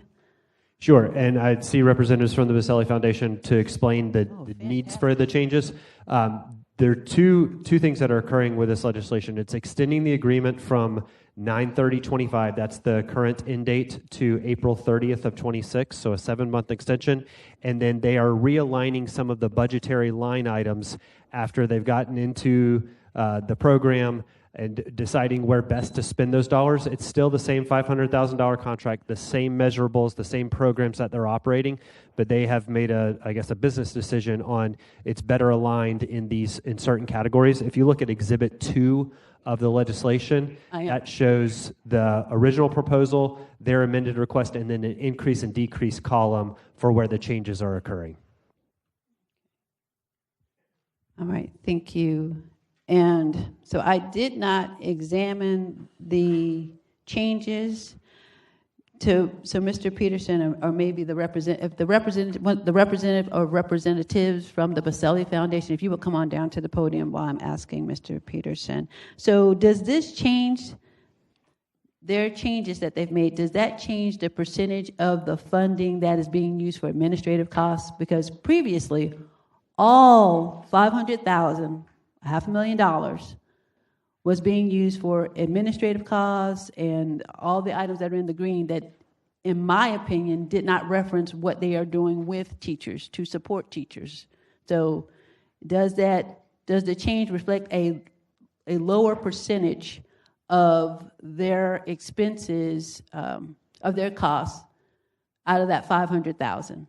Sure, and I'd see representatives from the Baselli Foundation to explain the needs for the changes. There are two things that are occurring with this legislation. It's extending the agreement from 9/30/25, that's the current end date, to April 30th of 26, so a 7-month extension. And then they are realigning some of the budgetary line items after they've gotten into the program and deciding where best to spend those dollars. It's still the same $500,000 contract, the same measurables, the same programs that they're operating, but they have made a business decision on it's better aligned in certain categories. If you look at Exhibit 2 of the legislation, that shows the original proposal, their amended request, and then an increase and decrease column for where the changes are occurring. All right, thank you. And so I did not examine the changes so Mr. Peterson, or maybe the representative or representatives from the Baselli Foundation, if you would come on down to the podium while I'm asking Mr. Peterson. So does this change, their changes that they've made, does that change the percentage of the funding that is being used for administrative costs? Because previously, all $500,000, $500,000, was being used for administrative costs and all the items that are in the green that, in my opinion, did not reference what they are doing with teachers to support teachers. So does the change reflect a lower percentage of their expenses, of their costs, out of that $500,000?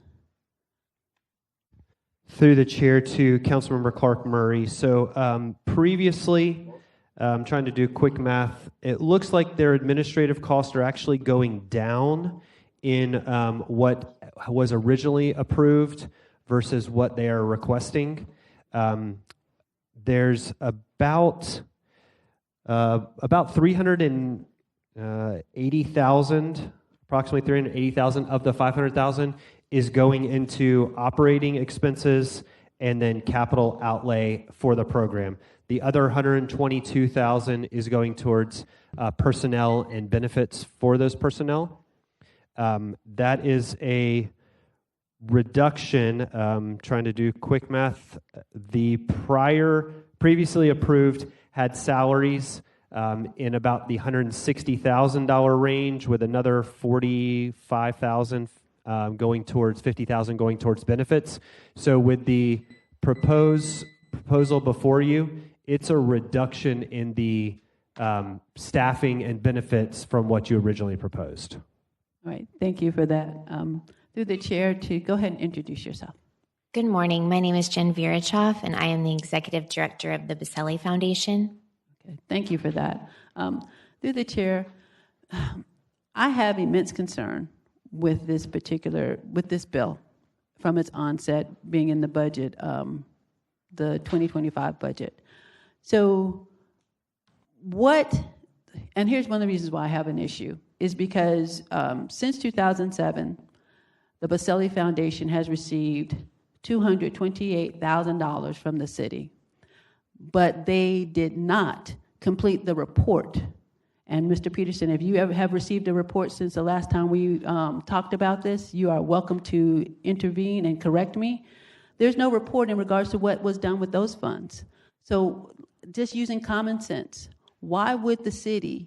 Through the chair to Councilmember Clark Murray. So previously, I'm trying to do quick math. It looks like their administrative costs are actually going down in what was originally approved versus what they are requesting. There's about 380,000, approximately 380,000 of the 500,000 is going into operating expenses and then capital outlay for the program. The other 122,000 is going towards personnel and benefits for those personnel. That is a reduction. Trying to do quick math. The previously approved had salaries in about the $160,000 range, with another $45,000 going towards $50,000 going towards benefits. So with the proposal before you, it's a reduction in the staffing and benefits from what you originally proposed. All right, thank you for that. Through the chair to go ahead and introduce yourself. Good morning. My name is Jen Virachoff, and I am the executive director of the Baselli Foundation. Okay, thank you for that. Through the chair, I have immense concern with this bill from its onset being in the budget, the 2025 budget. So and here's one of the reasons why I have an issue, is because since 2007, the Baselli Foundation has received $228,000 from the city, but they did not complete the report. And Mr. Peterson, if you ever have received a report since the last time we talked about this, you are welcome to intervene and correct me. There's no report in regards to what was done with those funds. So just using common sense, why would the city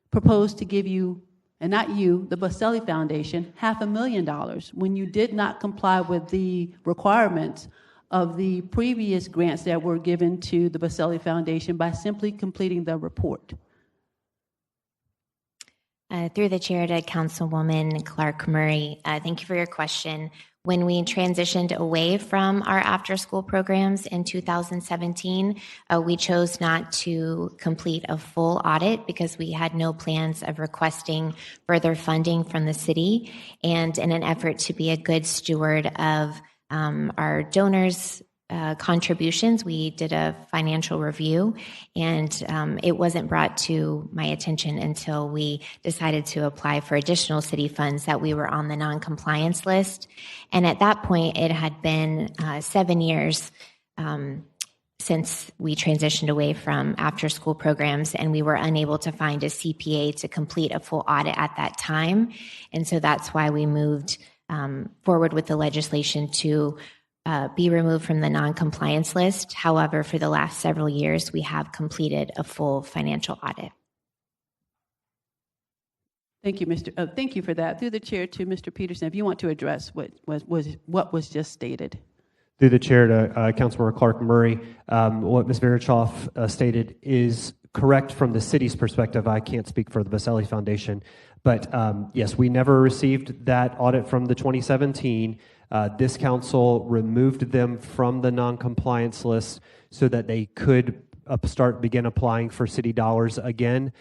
propose to give you, and not you, the Baselli Foundation, $500,000 when you did not comply with the requirements of the previous grants that were given to the Baselli Foundation by simply completing the report? Through the chair to Councilwoman Clark Murray, thank you for your question. When we transitioned away from our after-school programs in 2017, we chose not to complete a full audit because we had no plans of requesting further funding from the city. And in an effort to be a good steward of our donors' contributions, we did a financial review, and it wasn't brought to my attention until we decided to apply for additional city funds that we were on the non-compliance list. And at that point, it had been 7 years since we transitioned away from after-school programs, and we were unable to find a CPA to complete a full audit at that time. And so that's why we moved forward with the legislation to be removed from the non-compliance list. However, for the last several years, we have completed a full financial audit. Thank you, thank you for that. Through the chair to Mr. Peterson, if you want to address what was just stated. Through the chair to Councilmember Clark Murray, what Ms. Virachoff stated is correct from the city's perspective. I can't speak for the Baselli Foundation, but yes, we never received that audit from the 2017. This council removed them from the non-compliance list so that they could begin applying for city dollars again.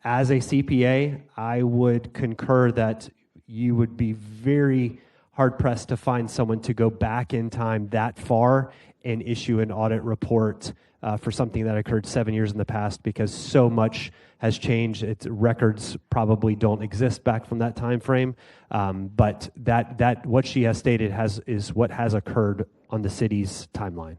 As a CPA, I would concur that you would be very hard-pressed to find someone to go back in time that far and issue an audit report for something that occurred 7 years in the past, because so much has changed. Its records probably don't exist back from that time frame, but that what she has stated is what has occurred on the city's timeline.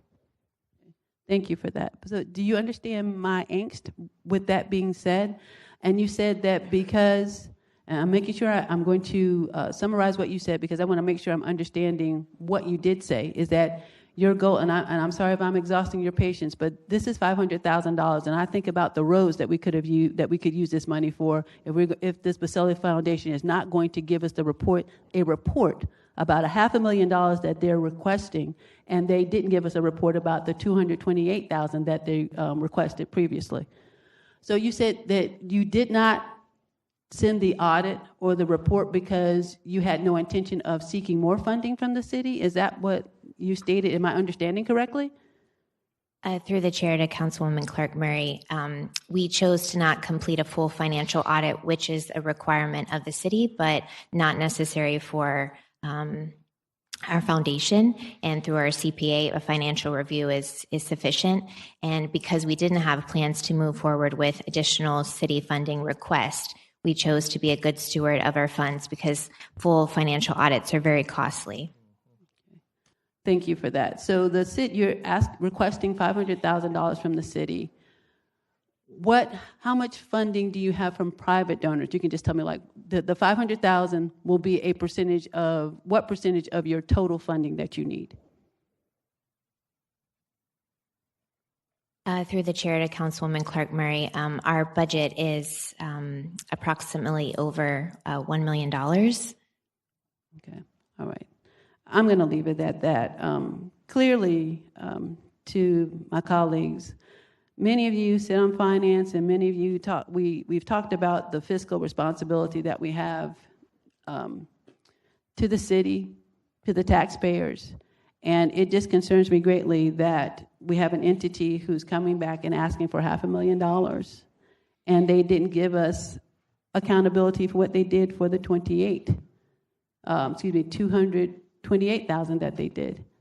Thank you for that. So do you understand my angst with that being said? And you said that because, and I'm making sure I'm going to summarize what you said, because I want to make sure I'm understanding what you did say, is that your goal, and I'm sorry if I'm exhausting your patience, but this is $500,000, and I think about the roads that we could have used, that we could use this money for, if this Baselli Foundation is not going to give us a report about $500,000 that they're requesting, and they didn't give us a report about the $228,000 that they requested previously. So you said that you did not send the audit or the report because you had no intention of seeking more funding from the city? Is that what you stated. Am I understanding correctly? Through the chair to Councilwoman Clark Murray, we chose to not complete a full financial audit, which is a requirement of the city, but not necessary for our foundation. And through our CPA, a financial review is sufficient. And because we didn't have plans to move forward with additional city funding requests, we chose to be a good steward of our funds because full financial audits are very costly. Thank you for that. So the city, you're requesting $500,000 from the city. How much funding do you have from private donors? You can just tell me, like, the $500,000 will be a percentage of, what percentage of your total funding that you need? Through the chair to Councilwoman Clark Murray, our budget is approximately over $1 million. Okay, all right. I'm going to leave it at that. Clearly, to my colleagues, many of you sit on finance, and many of you talk. We've talked about the fiscal responsibility that we have to the city, to the taxpayers, and it just concerns me greatly that we have an entity who's coming back and asking for $500,000, and they didn't give us accountability for what they did for the 228,000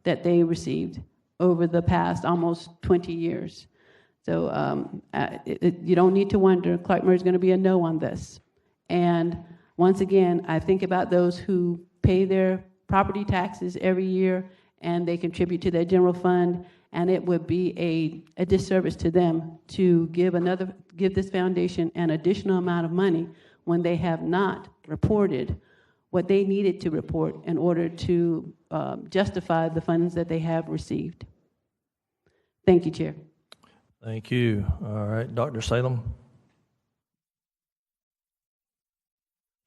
that they received over the past almost 20 years. So you don't need to wonder. Clark Murray is going to be a no on this. And once again, I think about those who pay their property taxes every year and they contribute to their general fund, and it would be a disservice to them to give this foundation an additional amount of money when they have not reported what they needed to report in order to justify the funds that they have received. Thank you, Chair. Thank you. All right, Dr. Salem.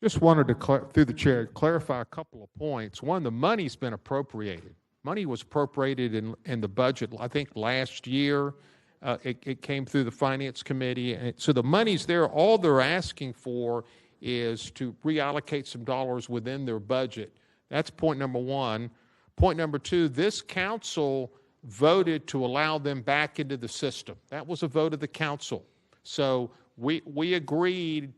Just wanted to, through the chair, clarify a couple of points. One, the money's been appropriated. Money was appropriated in the budget, I think, last year. It came through the Finance Committee. And so the money's there. All they're asking for is to reallocate some dollars within their budget. That's point number one. Point number two, this council voted to allow them back into the system. That was a vote of the council. So we agreed,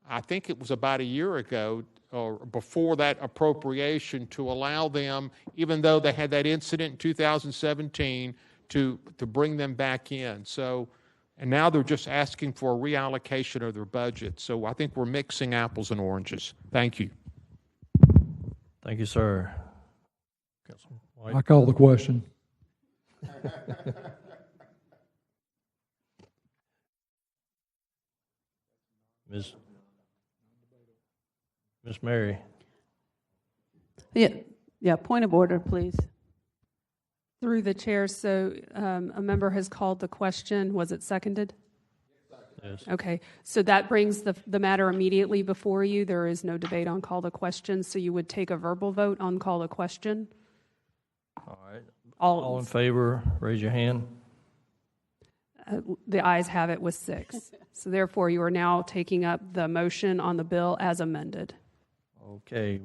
I think it was about a year ago or before that appropriation, to allow them, even though they had that incident in 2017, to bring them back in. So, and now they're just asking for a reallocation of their budget. So I think we're mixing apples and oranges. Thank you. Thank you, sir. I call the question. Ms. Mary. Yeah, point of order, please. Through the chair, so a member has called the question. Was it seconded? Yes. Okay, so that brings the matter immediately before you. There is no debate on call the question, so you would take a verbal vote on call the question. All right. All in favor, raise your hand. The ayes have it with 6. So therefore, you are now taking up the motion on the bill as amended. Okay.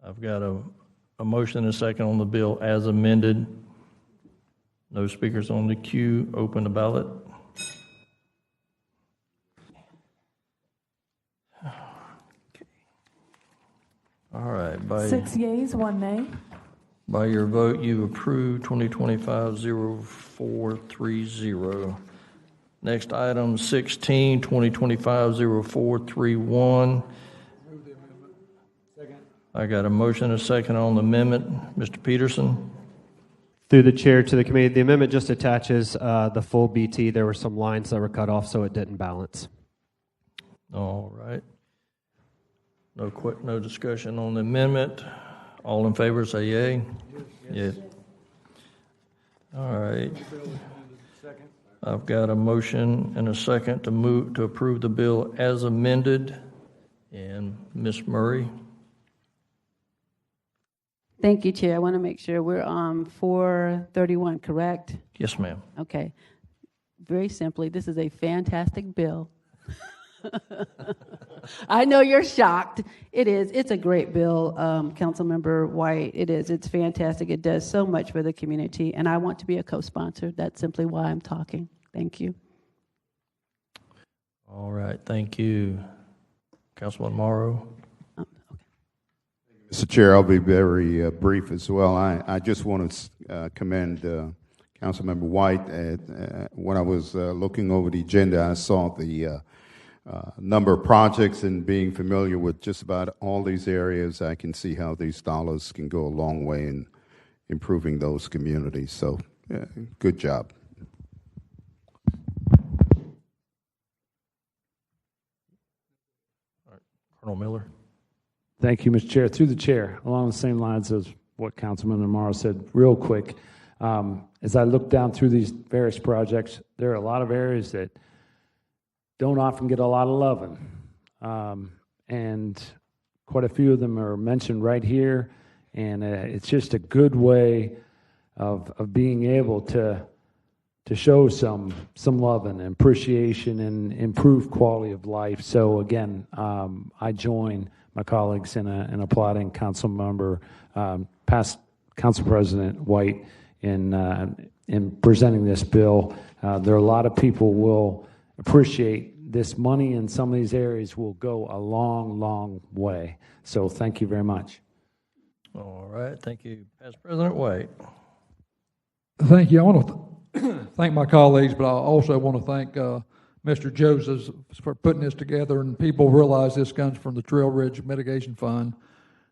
I've got a motion and a second on the bill as amended. No speakers on the queue. Open the ballot. Okay. All right. 6 yeas, 1 nay. By your vote, you approve 2025-0430. Next item, 16, 2025-0431. I got a motion and a second on the amendment. Mr. Peterson. Through the chair to the committee, the amendment just attaches the full BT. There were some lines that were cut off, so it didn't balance. All right. No discussion on the amendment. All in favor, say yay. Yes. All right. I've got a motion and a second to approve the bill as amended. And Ms. Murray. Thank you, Chair. I want to make sure we're on 431, correct? Yes, ma'am. Okay. Very simply, this is a fantastic bill. I know you're shocked. It is. It's a great bill, Councilmember White. It is. It's fantastic. It does so much for the community, and I want to be a co-sponsor. That's simply why I'm talking. Thank you. All right, thank you. Councilman Morrow. Mr. Chair, I'll be very brief as well. I just want to commend Councilmember White. When I was looking over the agenda, I saw the number of projects, and being familiar with just about all these areas, I can see how these dollars can go a long way in improving those communities. So, good job. Colonel Miller. Thank you, Mr. Chair. Through the chair, along the same lines as what Councilman Amaro said, real quick, as I look down through these various projects, there are a lot of areas that don't often get a lot of loving, and quite a few of them are mentioned right here, and it's just a good way of being able to show some love and appreciation and improve quality of life. So again, I join my colleagues in applauding Councilmember, past Council President White in presenting this bill. There are a lot of people will appreciate this money, and some of these areas will go a long, long way. So thank you very much. All right, thank you. Past President White. Thank you. I want to thank my colleagues, but I also want to thank Mr. Joseph for putting this together, and people realize this comes from the Trail Ridge Mitigation Fund.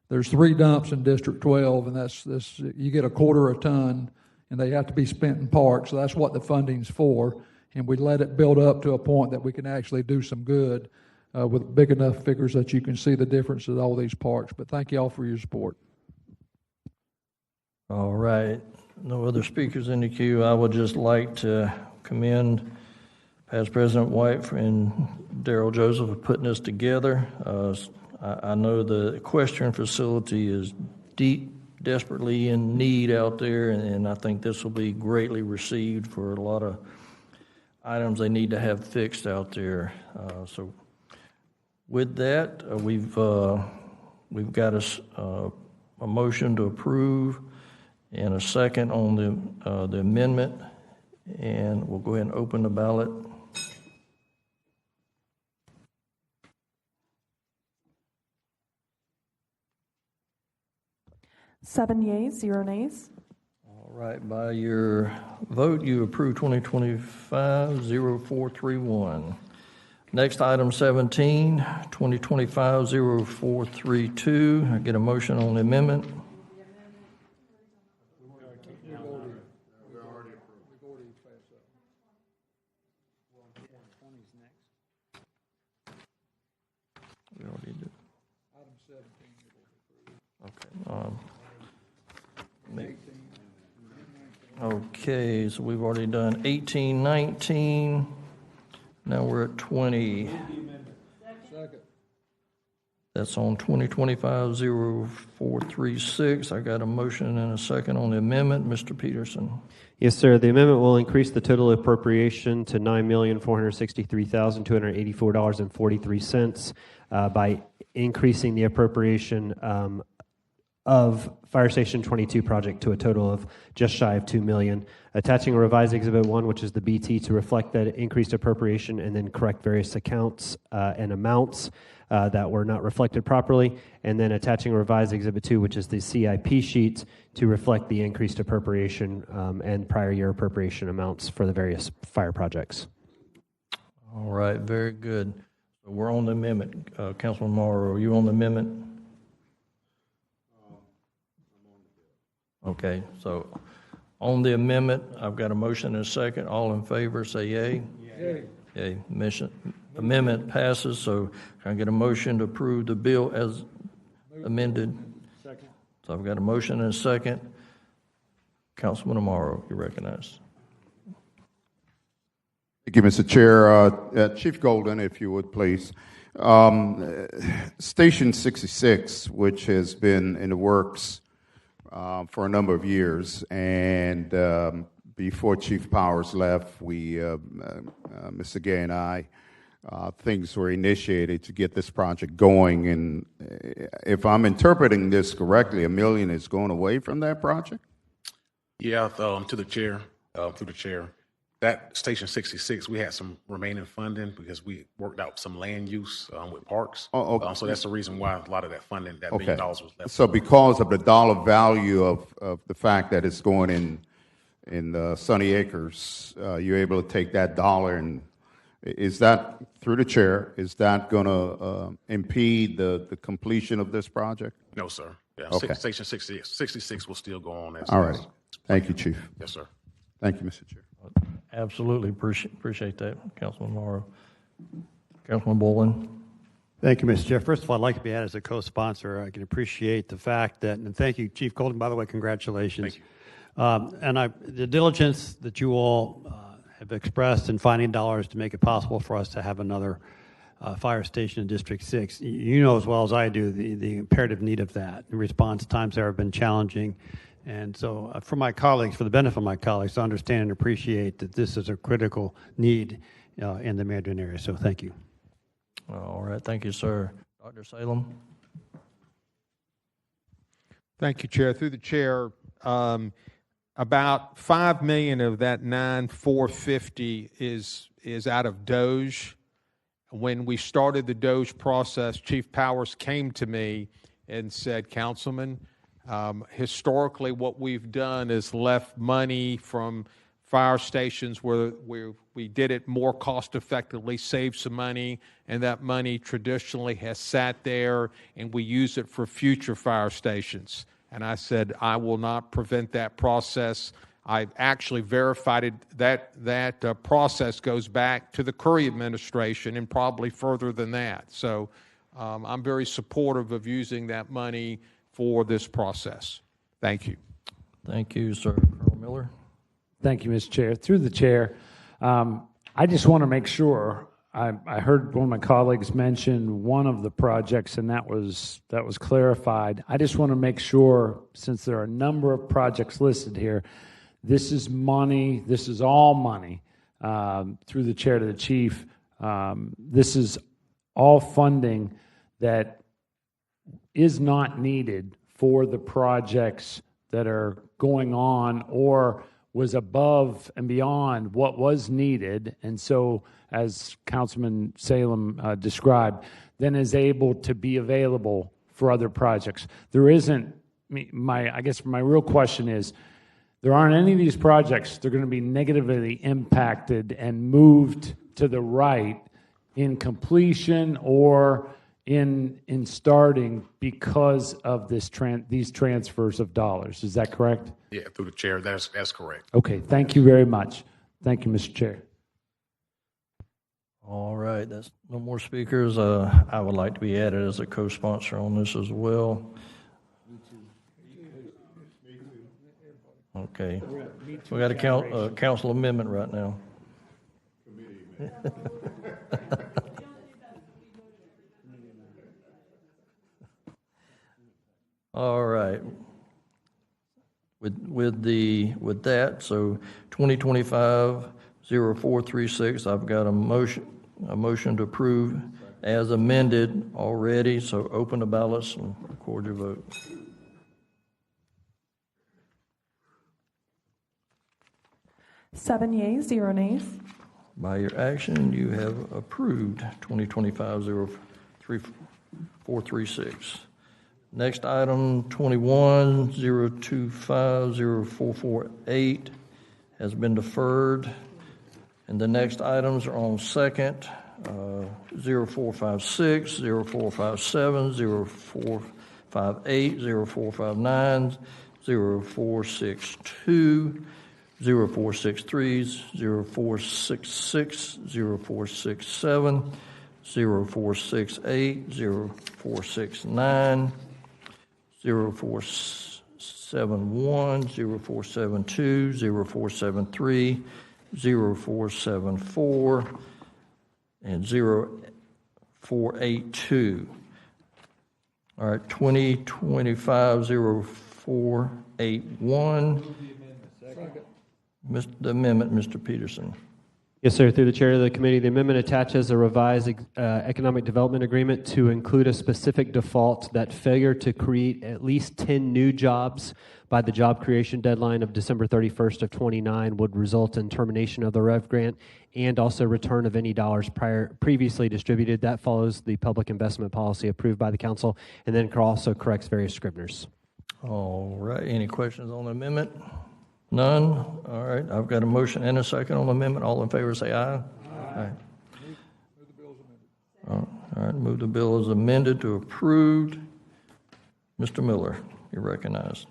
There's 3 dumps in District 12, and that's this. You get a quarter a ton, and they have to be spent in parks. So that's what the funding's for, and we let it build up to a point that we can actually do some good with big enough figures that you can see the difference in all these parks. But thank you all for your support. All right. No other speakers in the queue. I would just like to commend Past President White and Darrell Joseph for putting this together. I know the equestrian facility is desperately in need out there, and I think this will be greatly received for a lot of items they need to have fixed out there. So with that, we've got a motion to approve and a second on the amendment, and we'll go ahead and open the ballot. Seven yeas, 0 nays. All right, by your vote, you approve 2025-0431. Next, item 17, 2025-0432. I get a motion on the amendment. We already did. Item 17. Okay, so we've already done 18, 19. Now we're at 20. That's on 2025-0436. I got a motion and a second on the amendment. Mr. Peterson. Yes, sir. The amendment will increase the total appropriation to $9,463,284.43 by increasing the appropriation of Fire Station 22 project to a total of just shy of $2 million. Attaching a revised Exhibit 1, which is the BT, to reflect that increased appropriation and then correct various accounts and amounts that were not reflected properly. And then attaching a revised Exhibit 2, which is the CIP sheet, to reflect the increased appropriation and prior year appropriation amounts for the various fire projects. All right, very good. So we're on the amendment. Councilman Morrow, are you on the amendment? Okay, so on the amendment, I've got a motion and a second. All in favor, say yay. Yay. Yay. Amendment passes, so can I get a motion to approve the bill as amended? Second. So I've got a motion and a second. Councilman Amaro, you're recognized. Thank you, Mr. Chair. Chief Golden, if you would, please. Station 66, which has been in the works for a number of years, and before Chief Powers left, Mr. Gay and I things were initiated to get this project going. And if I'm interpreting this correctly, $1 million is going away from that project? Yeah, to the chair, through the chair. That Station 66, we had some remaining funding because we worked out some land use with parks. Oh, okay. So that's the reason why a lot of that funding, that $1 Okay. million was left. So because of the dollar value of the fact that it's going in Sunny Acres, you're able to take that dollar, and is that, through the chair, is that going to impede the completion of this project? No, sir. Yeah, Okay. Station 66 will still go on. All right. Thank you, Chief. Yes, sir. Thank you, Mr. Chair. Absolutely appreciate that, Councilman Morrow. Councilman Bolin. Thank you, Mr. Chair. First of all, I'd like to be added as a co-sponsor. I can appreciate the fact that, and thank you, Chief Golden, by the way, congratulations. Thank you. And the diligence that you all have expressed in finding dollars to make it possible for us to have another fire station in District 6. You know as well as I do the imperative need of that. The response times there have been challenging. And so for my colleagues, for the benefit of my colleagues, to understand and appreciate that this is a critical need in the Mandarin area. So thank you. All right. Thank you, sir. Dr. Salem. Thank you, Chair. Through the chair, about $5 million of that $9,450 is out of Doge. When we started the Doge process, Chief Powers came to me and said, Councilman, historically what we've done is left money from fire stations where we did it more cost effectively, saved some money, and that money traditionally has sat there and we use it for future fire stations. And I said, I will not prevent that process. I actually verified it, that process goes back to the Curry administration and probably further than that. So I'm very supportive of using that money for this process. Thank you. Thank you, sir. Colonel Miller. Thank you, Mr. Chair. Through the chair, I just want to make sure, I heard one of my colleagues mention one of the projects, and that was clarified. I just want to make sure, since there are a number of projects listed here, this is money, this is all money, through the chair to the chief. This is all funding that is not needed for the projects that are going on or was above and beyond what was needed, and so, as Councilman Salem described, then is able to be available for other projects. There isn't, I guess my real question is, there aren't any of these projects that are going to be negatively impacted and moved to the right in completion or in starting because of these transfers of dollars. Is that correct? Yeah, through the chair, that's correct. Okay, thank you very much. Thank you, Mr. Chair. All right, that's no more speakers. I would like to be added as a co-sponsor on this as well. Okay, we got a council amendment right now. All right. With that, so 2025-0436, I've got a motion to approve as amended already. So open the ballots and record your vote. Seven yeas, 0 nays. By your action, you have approved 2025-0436. Next item, 21-025-0448 has been deferred. And the next items are on second, 0456, 0457, 0458, 0459, 0462, 0463, 0466, 0467, 0468, 0469, 0471, 0472, 0473, 0474, and 0482. All right, 2025-0481. The amendment, Mr. Peterson. Yes, sir. Through the chair of the committee, the amendment attaches a revised economic development agreement to include a specific default that failure to create at least 10 new jobs by the job creation deadline of December 31st of 29 would result in termination of the REV grant and also return of any dollars previously distributed. That follows the public investment policy approved by the council and then also corrects various scriveners. All right, any questions on the amendment? None? All right, I've got a motion and a second on the amendment. All in favor say aye. Aye. All right, move the bill as amended to approved. Mr. Miller, you're recognized.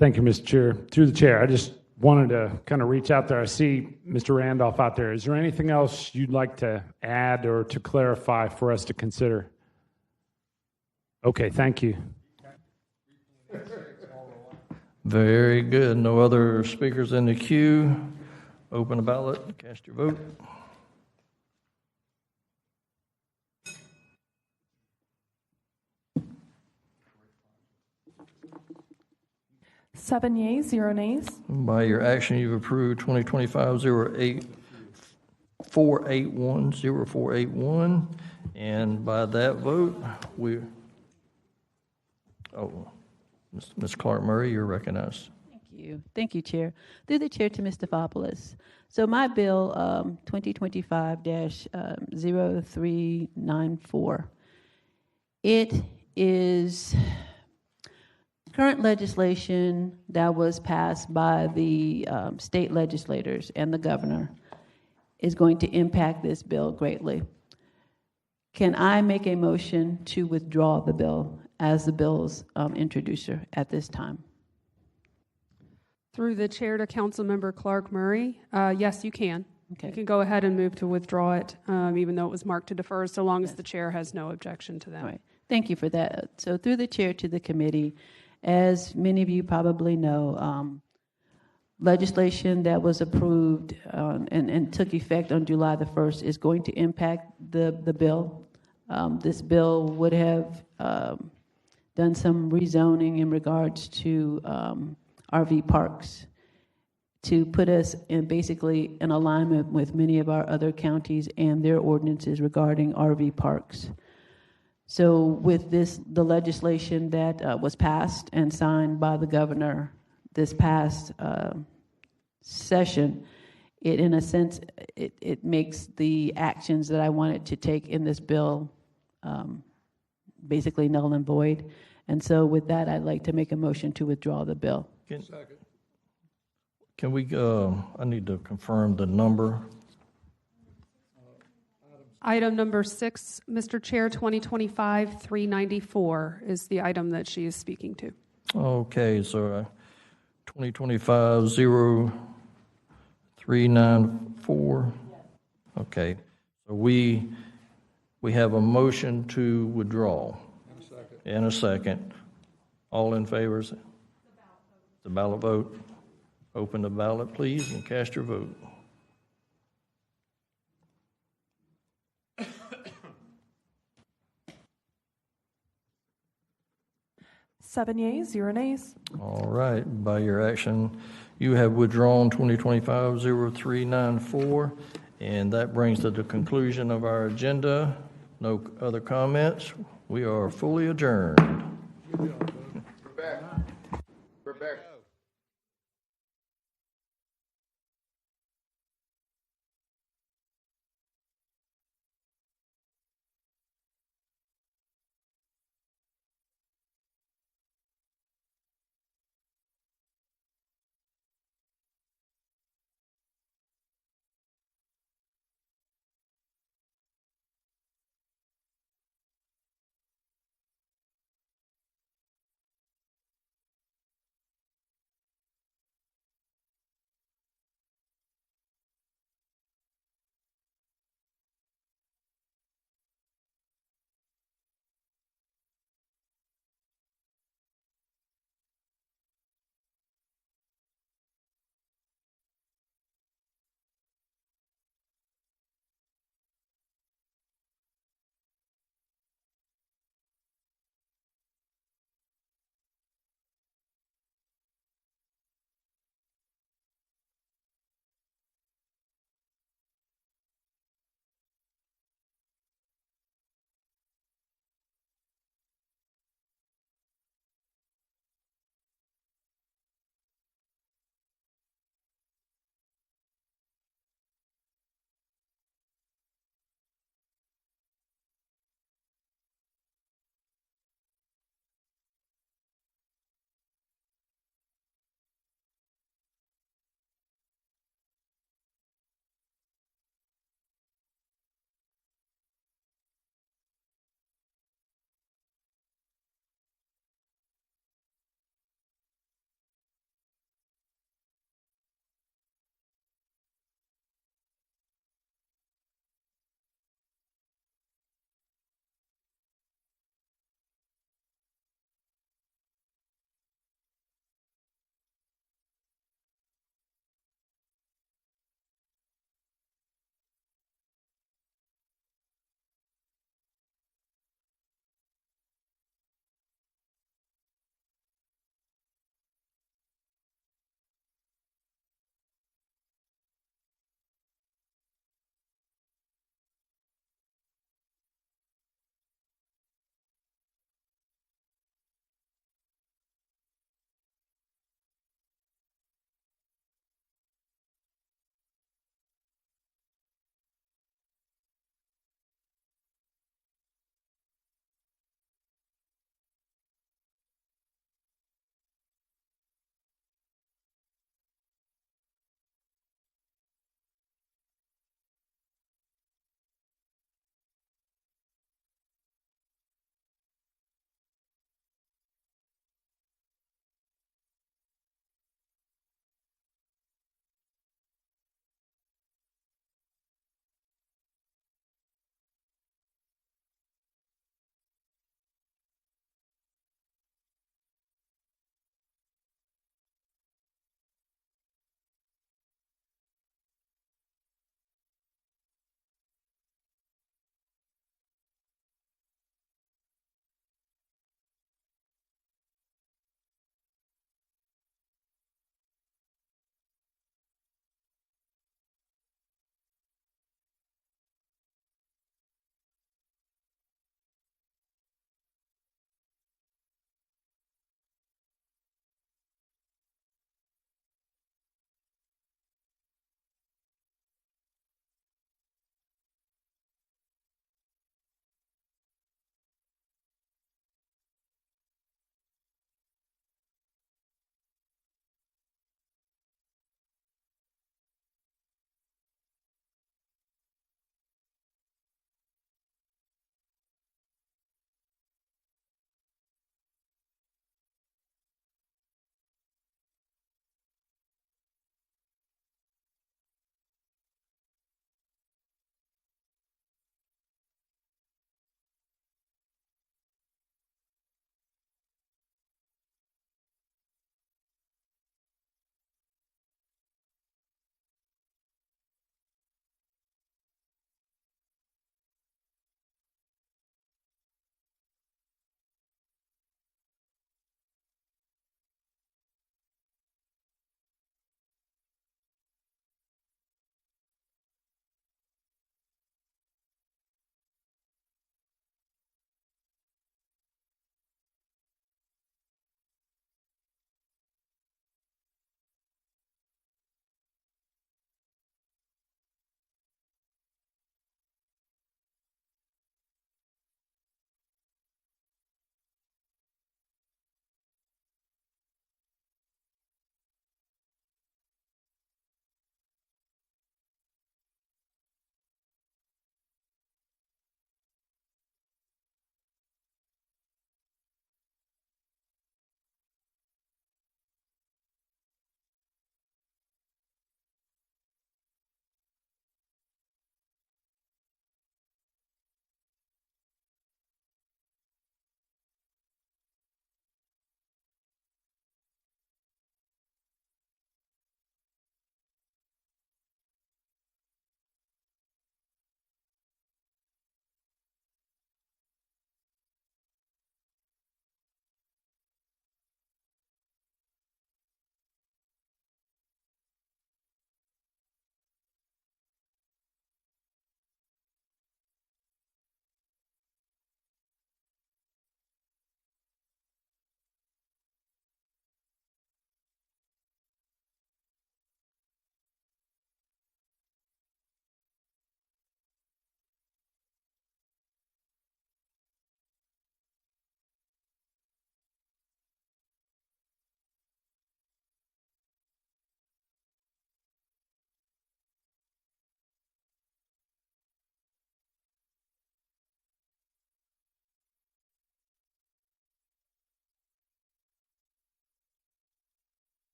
Thank you, Mr. Chair. Through the chair, I just wanted to kind of reach out there. I see Mr. Randolph out there. Is there anything else you'd like to add or to clarify for us to consider? Okay, thank you. Very good. No other speakers in the queue. Open the ballot. Cast your vote. Seven yeas, 0 nays. By your action, you've approved 2025-0481, and by that vote, Ms. Clark Murray, you're recognized. Thank you. Thank you, Chair. Through the chair to Ms. Stefopoulos. So my bill, 2025-0394, it is current legislation that was passed by the state legislators and the governor is going to impact this bill greatly. Can I make a motion to withdraw the bill as the bill's introducer at this time? Through the chair to Councilmember Clark Murray, yes, you can. Okay. You can go ahead and move to withdraw it, even though it was marked to defer, so long as the chair has no objection to that. All right. Thank you for that. So through the chair to the committee, as many of you probably know, legislation that was approved and took effect on July the 1st is going to impact the bill. This bill would have done some rezoning in regards to RV parks to put us in basically in alignment with many of our other counties and their ordinances regarding RV parks. So with this, the legislation that was passed and signed by the governor this past session, it in a sense, it makes the actions that I wanted to take in this bill basically null and void. And so with that, I'd like to make a motion to withdraw the bill. Can we, I need to confirm the number. Item number 6, Mr. Chair, 2025-394 is the item that she is speaking to. Okay, so 2025-0394. Okay, so we have a motion to withdraw. And a second. All in favor? The ballot vote. Open the ballot, please, and cast your vote. Seven yeas, 0 nays. All right, by your action, you have withdrawn 2025-0394, and that brings to the conclusion of our agenda. No other comments. We are fully adjourned. We're back.